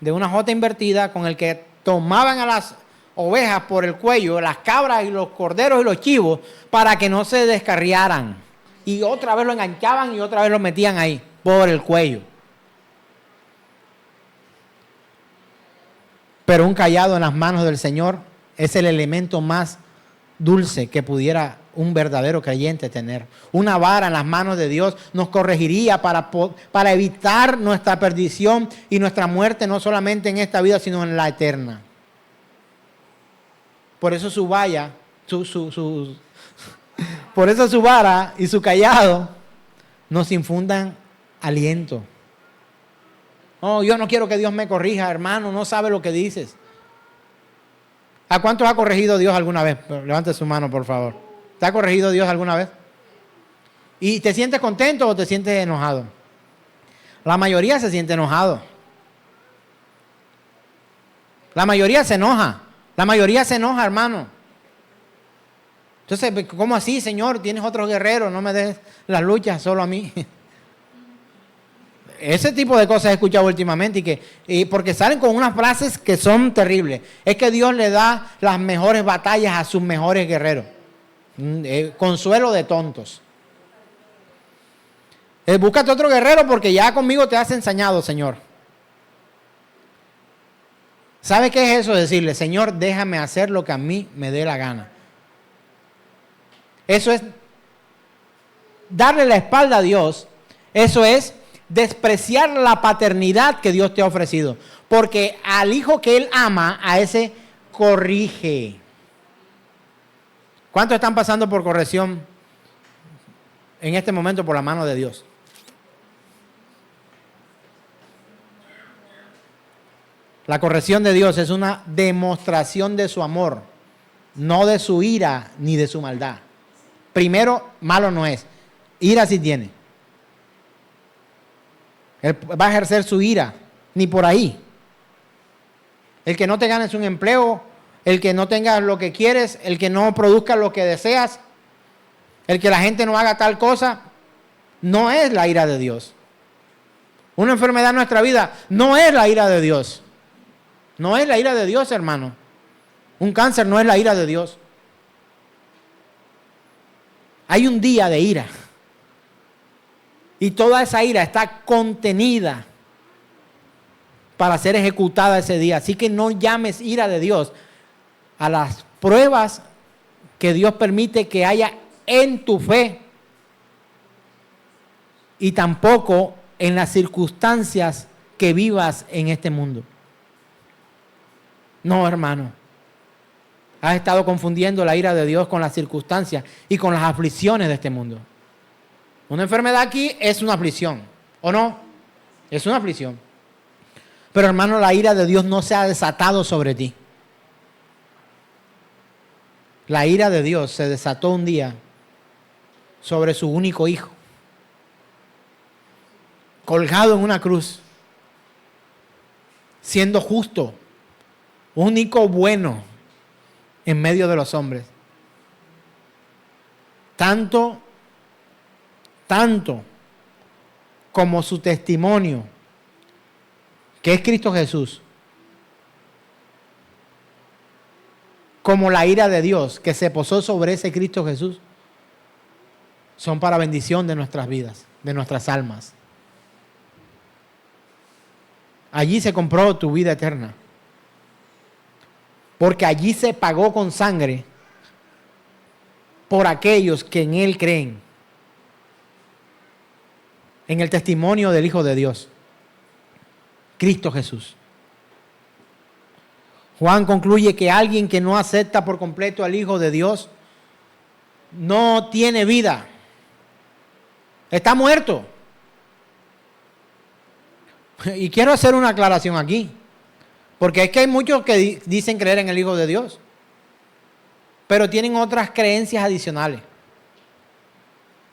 una jota invertida, con el que tomaban a las ovejas por el cuello, las cabras y los corderos y los chivos, para que no se descarriaran. Y otra vez lo enganchaban y otra vez lo metían ahí, por el cuello. Pero un cayado en las manos del Señor es el elemento más dulce que pudiera un verdadero creyente tener. Una vara en las manos de Dios nos corregiría para evitar nuestra perdición y nuestra muerte, no solamente en esta vida, sino en la eterna. Por eso su vara y su cayado nos infundan aliento. Oh, yo no quiero que Dios me corrija, hermano, no sabe lo que dices. ¿A cuántos ha corregido Dios alguna vez? Levante su mano, por favor. ¿Te ha corregido Dios alguna vez? ¿Y te sientes contento o te sientes enojado? La mayoría se siente enojado. La mayoría se enoja. La mayoría se enoja, hermano. Entonces, ¿cómo así, Señor? Tienes otros guerreros, no me des las luchas solo a mí. Ese tipo de cosas he escuchado últimamente y porque salen con unas frases que son terribles. Es que Dios le da las mejores batallas a sus mejores guerreros. Consuelo de tontos. Búscate otro guerrero porque ya conmigo te has ensañado, Señor. ¿Sabe qué es eso? Decirle, Señor, déjame hacer lo que a mí me dé la gana. Eso es darle la espalda a Dios. Eso es despreciar la paternidad que Dios te ha ofrecido. Porque al hijo que Él ama, a ese corrige. ¿Cuántos están pasando por corrección en este momento por la mano de Dios? La corrección de Dios es una demostración de su amor, no de su ira ni de su maldad. Primero, malo no es. Ira sí tiene. Él va a ejercer su ira, ni por ahí. El que no te ganes un empleo, el que no tengas lo que quieres, el que no produzca lo que deseas, el que la gente no haga tal cosa, no es la ira de Dios. Una enfermedad en nuestra vida no es la ira de Dios. No es la ira de Dios, hermano. Un cáncer no es la ira de Dios. Hay un día de ira. Y toda esa ira está contenida para ser ejecutada ese día. Así que no llames ira de Dios a las pruebas que Dios permite que haya en tu fe. Y tampoco en las circunstancias que vivas en este mundo. No, hermano. Has estado confundiendo la ira de Dios con las circunstancias y con las aflicciones de este mundo. Una enfermedad aquí es una aflicción, ¿o no? Es una aflicción. Pero hermano, la ira de Dios no se ha desatado sobre ti. La ira de Dios se desató un día sobre su único hijo, colgado en una cruz, siendo justo, único bueno en medio de los hombres. Tanto como su testimonio, que es Cristo Jesús, como la ira de Dios que se posó sobre ese Cristo Jesús, son para bendición de nuestras vidas, de nuestras almas. Allí se compró tu vida eterna, porque allí se pagó con sangre por aquellos que en Él creen, en el testimonio del Hijo de Dios, Cristo Jesús. Juan concluye que alguien que no acepta por completo al Hijo de Dios no tiene vida. Está muerto. Y quiero hacer una aclaración aquí, porque es que hay muchos que dicen creer en el Hijo de Dios, pero tienen otras creencias adicionales.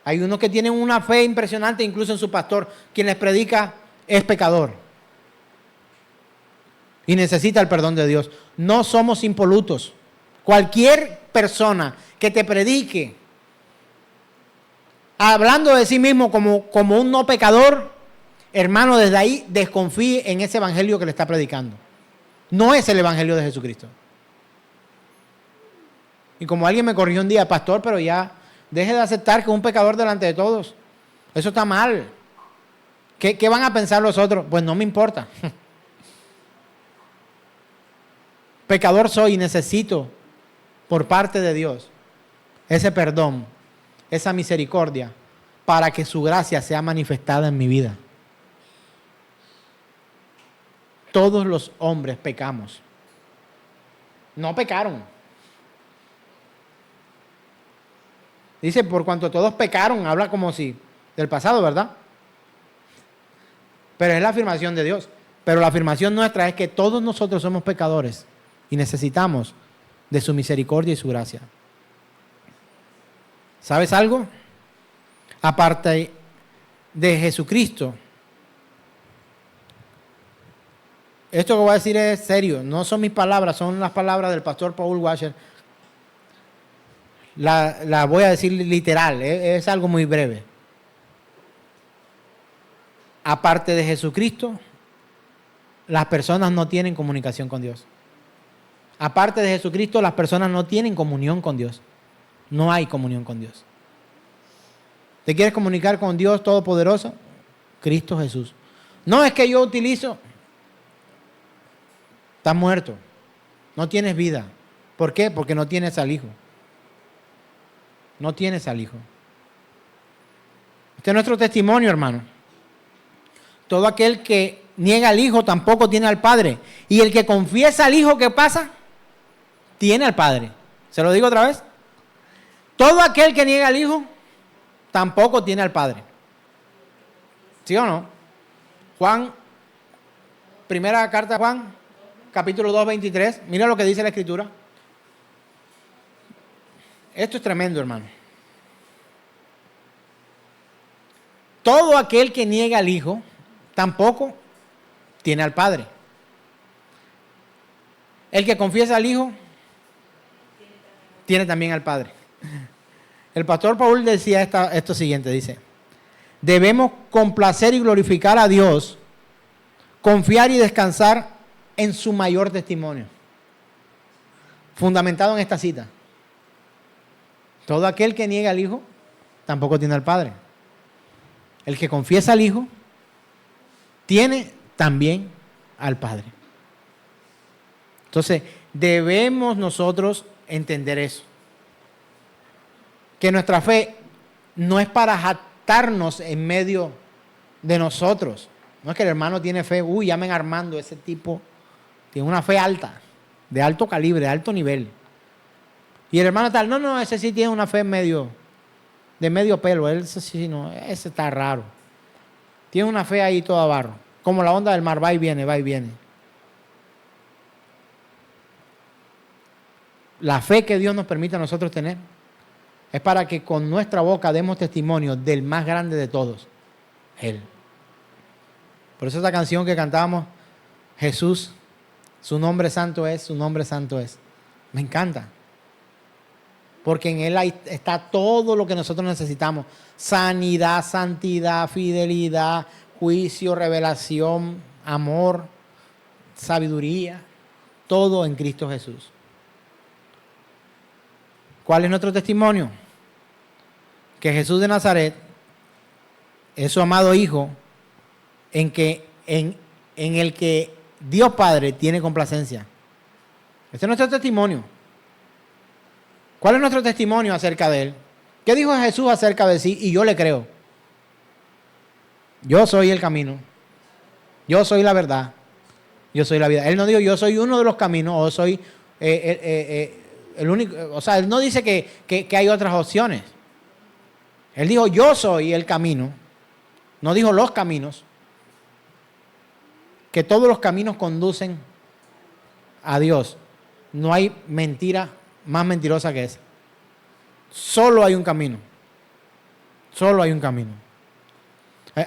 Hay unos que tienen una fe impresionante, incluso en su pastor, quien les predica es pecador. y necesita el perdón de Dios. No somos impolutos. Cualquier persona que te predique hablando de sí mismo como un no pecador, hermano, desde ahí desconfíe en ese evangelio que le está predicando. No es el evangelio de Jesucristo. Y como alguien me corrigió un día, pastor, pero ya deje de aceptar que es un pecador delante de todos. Eso está mal. ¿Qué van a pensar los otros? Pues no me importa. Pecador soy y necesito por parte de Dios ese perdón, esa misericordia, para que su gracia sea manifestada en mi vida. Todos los hombres pecamos. No pecaron. Dice, por cuanto todos pecaron, habla como si del pasado, ¿verdad? Pero es la afirmación de Dios. Pero la afirmación nuestra es que todos nosotros somos pecadores y necesitamos de su misericordia y su gracia. ¿Sabes algo? Aparte de Jesucristo, esto que voy a decir es serio, no son mis palabras, son las palabras del pastor Paul Washer. La voy a decir literal, es algo muy breve. Aparte de Jesucristo, las personas no tienen comunicación con Dios. Aparte de Jesucristo, las personas no tienen comunión con Dios. No hay comunión con Dios. ¿Te quieres comunicar con Dios Todopoderoso? Cristo Jesús. No es que yo utilizo. Estás muerto. No tienes vida. ¿Por qué? Porque no tienes al Hijo. No tienes al Hijo. Este es nuestro testimonio, hermano. Todo aquel que niega al Hijo tampoco tiene al Padre. Y el que confiesa al Hijo, ¿qué pasa? Tiene al Padre. ¿Se lo digo otra vez? Todo aquel que niega al Hijo tampoco tiene al Padre. ¿Sí o no? Juan, primera carta de Juan, capítulo 2, 23. Mira lo que dice la Escritura. Esto es tremendo, hermano. Todo aquel que niega al Hijo tampoco tiene al Padre. El que confiesa al Hijo tiene también al Padre. El pastor Paul decía esto siguiente, dice: debemos complacer y glorificar a Dios, confiar y descansar en su mayor testimonio. Fundamentado en esta cita. Todo aquel que niega al Hijo tampoco tiene al Padre. El que confiesa al Hijo tiene también al Padre. Entonces, debemos nosotros entender eso. Que nuestra fe no es para jactarnos en medio de nosotros. No es que el hermano tiene fe, llamen a Armando, ese tipo tiene una fe alta, de alto calibre, de alto nivel. Y el hermano tal, no, ese sí tiene una fe de medio pelo, ese sí no, ese está raro. Tiene una fe ahí toda barro, como la onda del mar, va y viene, va y viene. La fe que Dios nos permite a nosotros tener es para que con nuestra boca demos testimonio del más grande de todos, Él. Por eso esta canción que cantábamos, Jesús, su nombre santo es, su nombre santo es. Me encanta. Porque en Él está todo lo que nosotros necesitamos. Sanidad, santidad, fidelidad, juicio, revelación, amor, sabiduría. Todo en Cristo Jesús. ¿Cuál es nuestro testimonio? Que Jesús de Nazaret es su amado Hijo en el que Dios Padre tiene complacencia. Este es nuestro testimonio. ¿Cuál es nuestro testimonio acerca de Él? ¿Qué dijo Jesús acerca de sí? Y yo le creo. Yo soy el camino. Yo soy la verdad. Yo soy la vida. Él no dijo yo soy uno de los caminos o soy el único. O sea, Él no dice que hay otras opciones. Él dijo yo soy el camino. No dijo los caminos. Que todos los caminos conducen a Dios. No hay mentira más mentirosa que esa. Solo hay un camino. Solo hay un camino.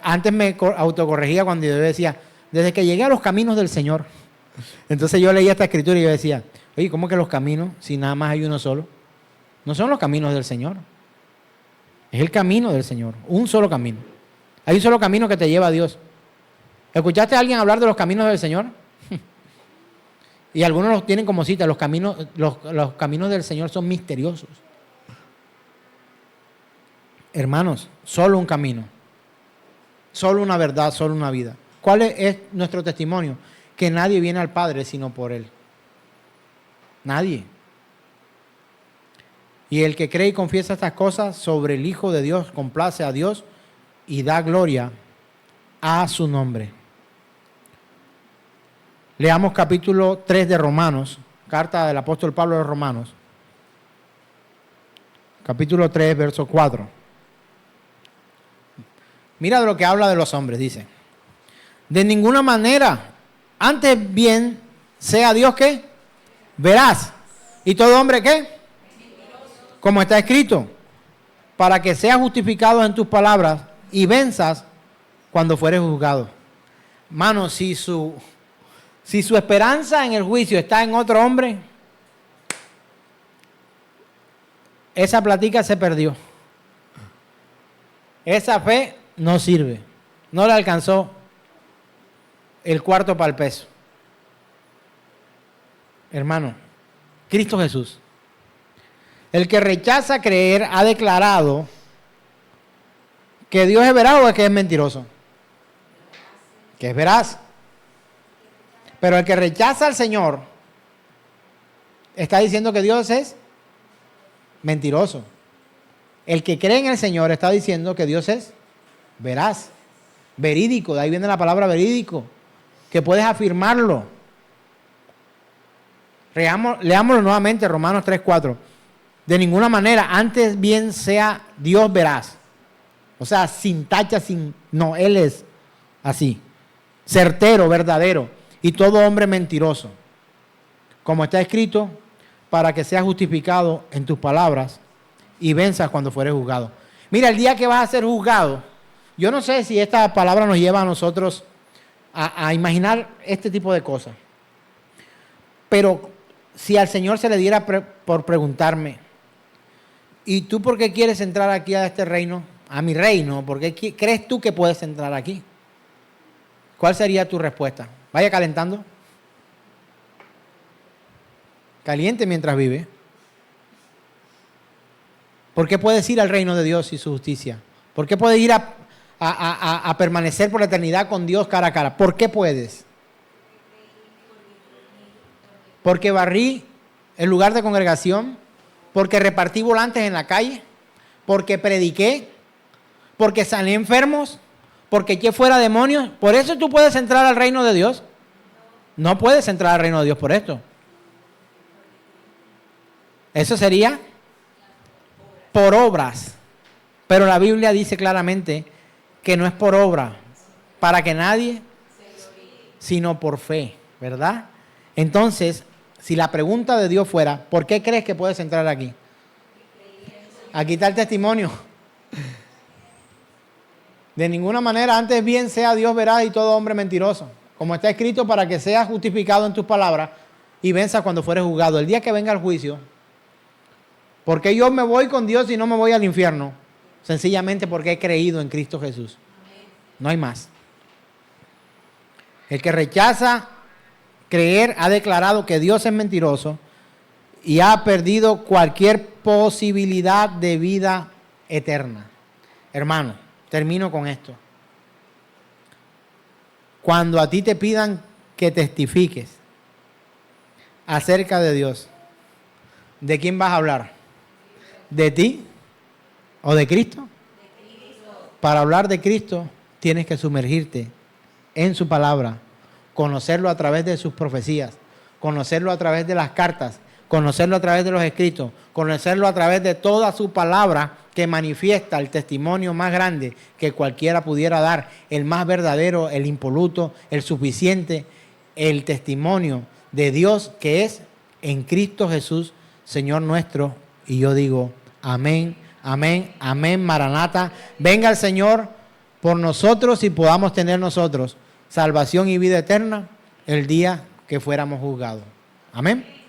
Antes me autocorregía cuando yo decía, desde que llegué a los caminos del Señor. Entonces yo leía esta escritura y yo decía, oye, ¿cómo que los caminos, si nada más hay uno solo? No son los caminos del Señor. Es el camino del Señor, un solo camino. Hay un solo camino que te lleva a Dios. ¿Escuchaste a alguien hablar de los caminos del Señor? Y algunos los tienen como cita, los caminos del Señor son misteriosos. Hermanos, solo un camino, solo una verdad, solo una vida. ¿Cuál es nuestro testimonio? Que nadie viene al Padre sino por Él. Nadie. Y el que cree y confiesa estas cosas sobre el Hijo de Dios, complace a Dios y da gloria a su nombre. Leamos capítulo 3 de Romanos, carta del apóstol Pablo a los Romanos. Capítulo 3, verso 4. Mira de lo que habla de los hombres, dice. De ninguna manera, antes bien sea Dios que veraz. ¿Y todo hombre qué? Como está escrito, para que seas justificado en tus palabras y venzas cuando fueres juzgado. Mano, si su esperanza en el juicio está en otro hombre, esa plática se perdió. Esa fe no sirve. No le alcanzó el cuarto para el peso. Hermano, Cristo Jesús. El que rechaza creer ha declarado que Dios es veraz o es que es mentiroso. Que es veraz. Pero el que rechaza al Señor está diciendo que Dios es mentiroso. El que cree en el Señor está diciendo que Dios es veraz, verídico. De ahí viene la palabra verídico, que puedes afirmarlo. Leámoslo nuevamente, Romanos 3:4. De ninguna manera, antes bien sea Dios veraz. O sea, sin tacha, no, Él es así. Certero, verdadero. Y todo hombre mentiroso. Como está escrito, para que seas justificado en tus palabras y venzas cuando fueres juzgado. Mira, el día que vas a ser juzgado, yo no sé si esta palabra nos lleva a nosotros a imaginar este tipo de cosas. Pero si al Señor se le diera por preguntarme, ¿y tú por qué quieres entrar aquí a este reino? A mi reino, ¿por qué crees tú que puedes entrar aquí? ¿Cuál sería tu respuesta? Vaya calentando. Caliente mientras vive. ¿Por qué puedes ir al reino de Dios y su justicia? ¿Por qué puedes ir a permanecer por la eternidad con Dios cara a cara? ¿Por qué puedes? Porque barrí el lugar de congregación, porque repartí volantes en la calle, porque prediqué, porque sané enfermos, porque eché fuera demonios. ¿Por eso tú puedes entrar al reino de Dios? No puedes entrar al reino de Dios por esto. Eso sería por obras. Pero la Biblia dice claramente que no es por obra, para que nadie, sino por fe, ¿verdad? Entonces, si la pregunta de Dios fuera, ¿por qué crees que puedes entrar aquí? Aquí está el testimonio. De ninguna manera, antes bien sea Dios veraz y todo hombre mentiroso. Como está escrito, para que seas justificado en tus palabras y venzas cuando fueres juzgado. El día que venga el juicio, ¿por qué yo me voy con Dios y no me voy al infierno? Sencillamente porque he creído en Cristo Jesús. No hay más. El que rechaza creer ha declarado que Dios es mentiroso y ha perdido cualquier posibilidad de vida eterna. Hermano, termino con esto. Cuando a ti te pidan que testifiques acerca de Dios, ¿de quién vas a hablar? ¿De ti o de Cristo? De Cristo. Para hablar de Cristo tienes que sumergirte en su palabra, conocerlo a través de sus profecías, conocerlo a través de las cartas, conocerlo a través de los escritos, conocerlo a través de toda su palabra que manifiesta el testimonio más grande que cualquiera pudiera dar, el más verdadero, el impoluto, el suficiente, el testimonio de Dios que es en Cristo Jesús, Señor nuestro. Y yo digo, amén, amén, amén, Maranata. Venga el Señor por nosotros y podamos tener nosotros salvación y vida eterna el día que fuéramos juzgados. Amén.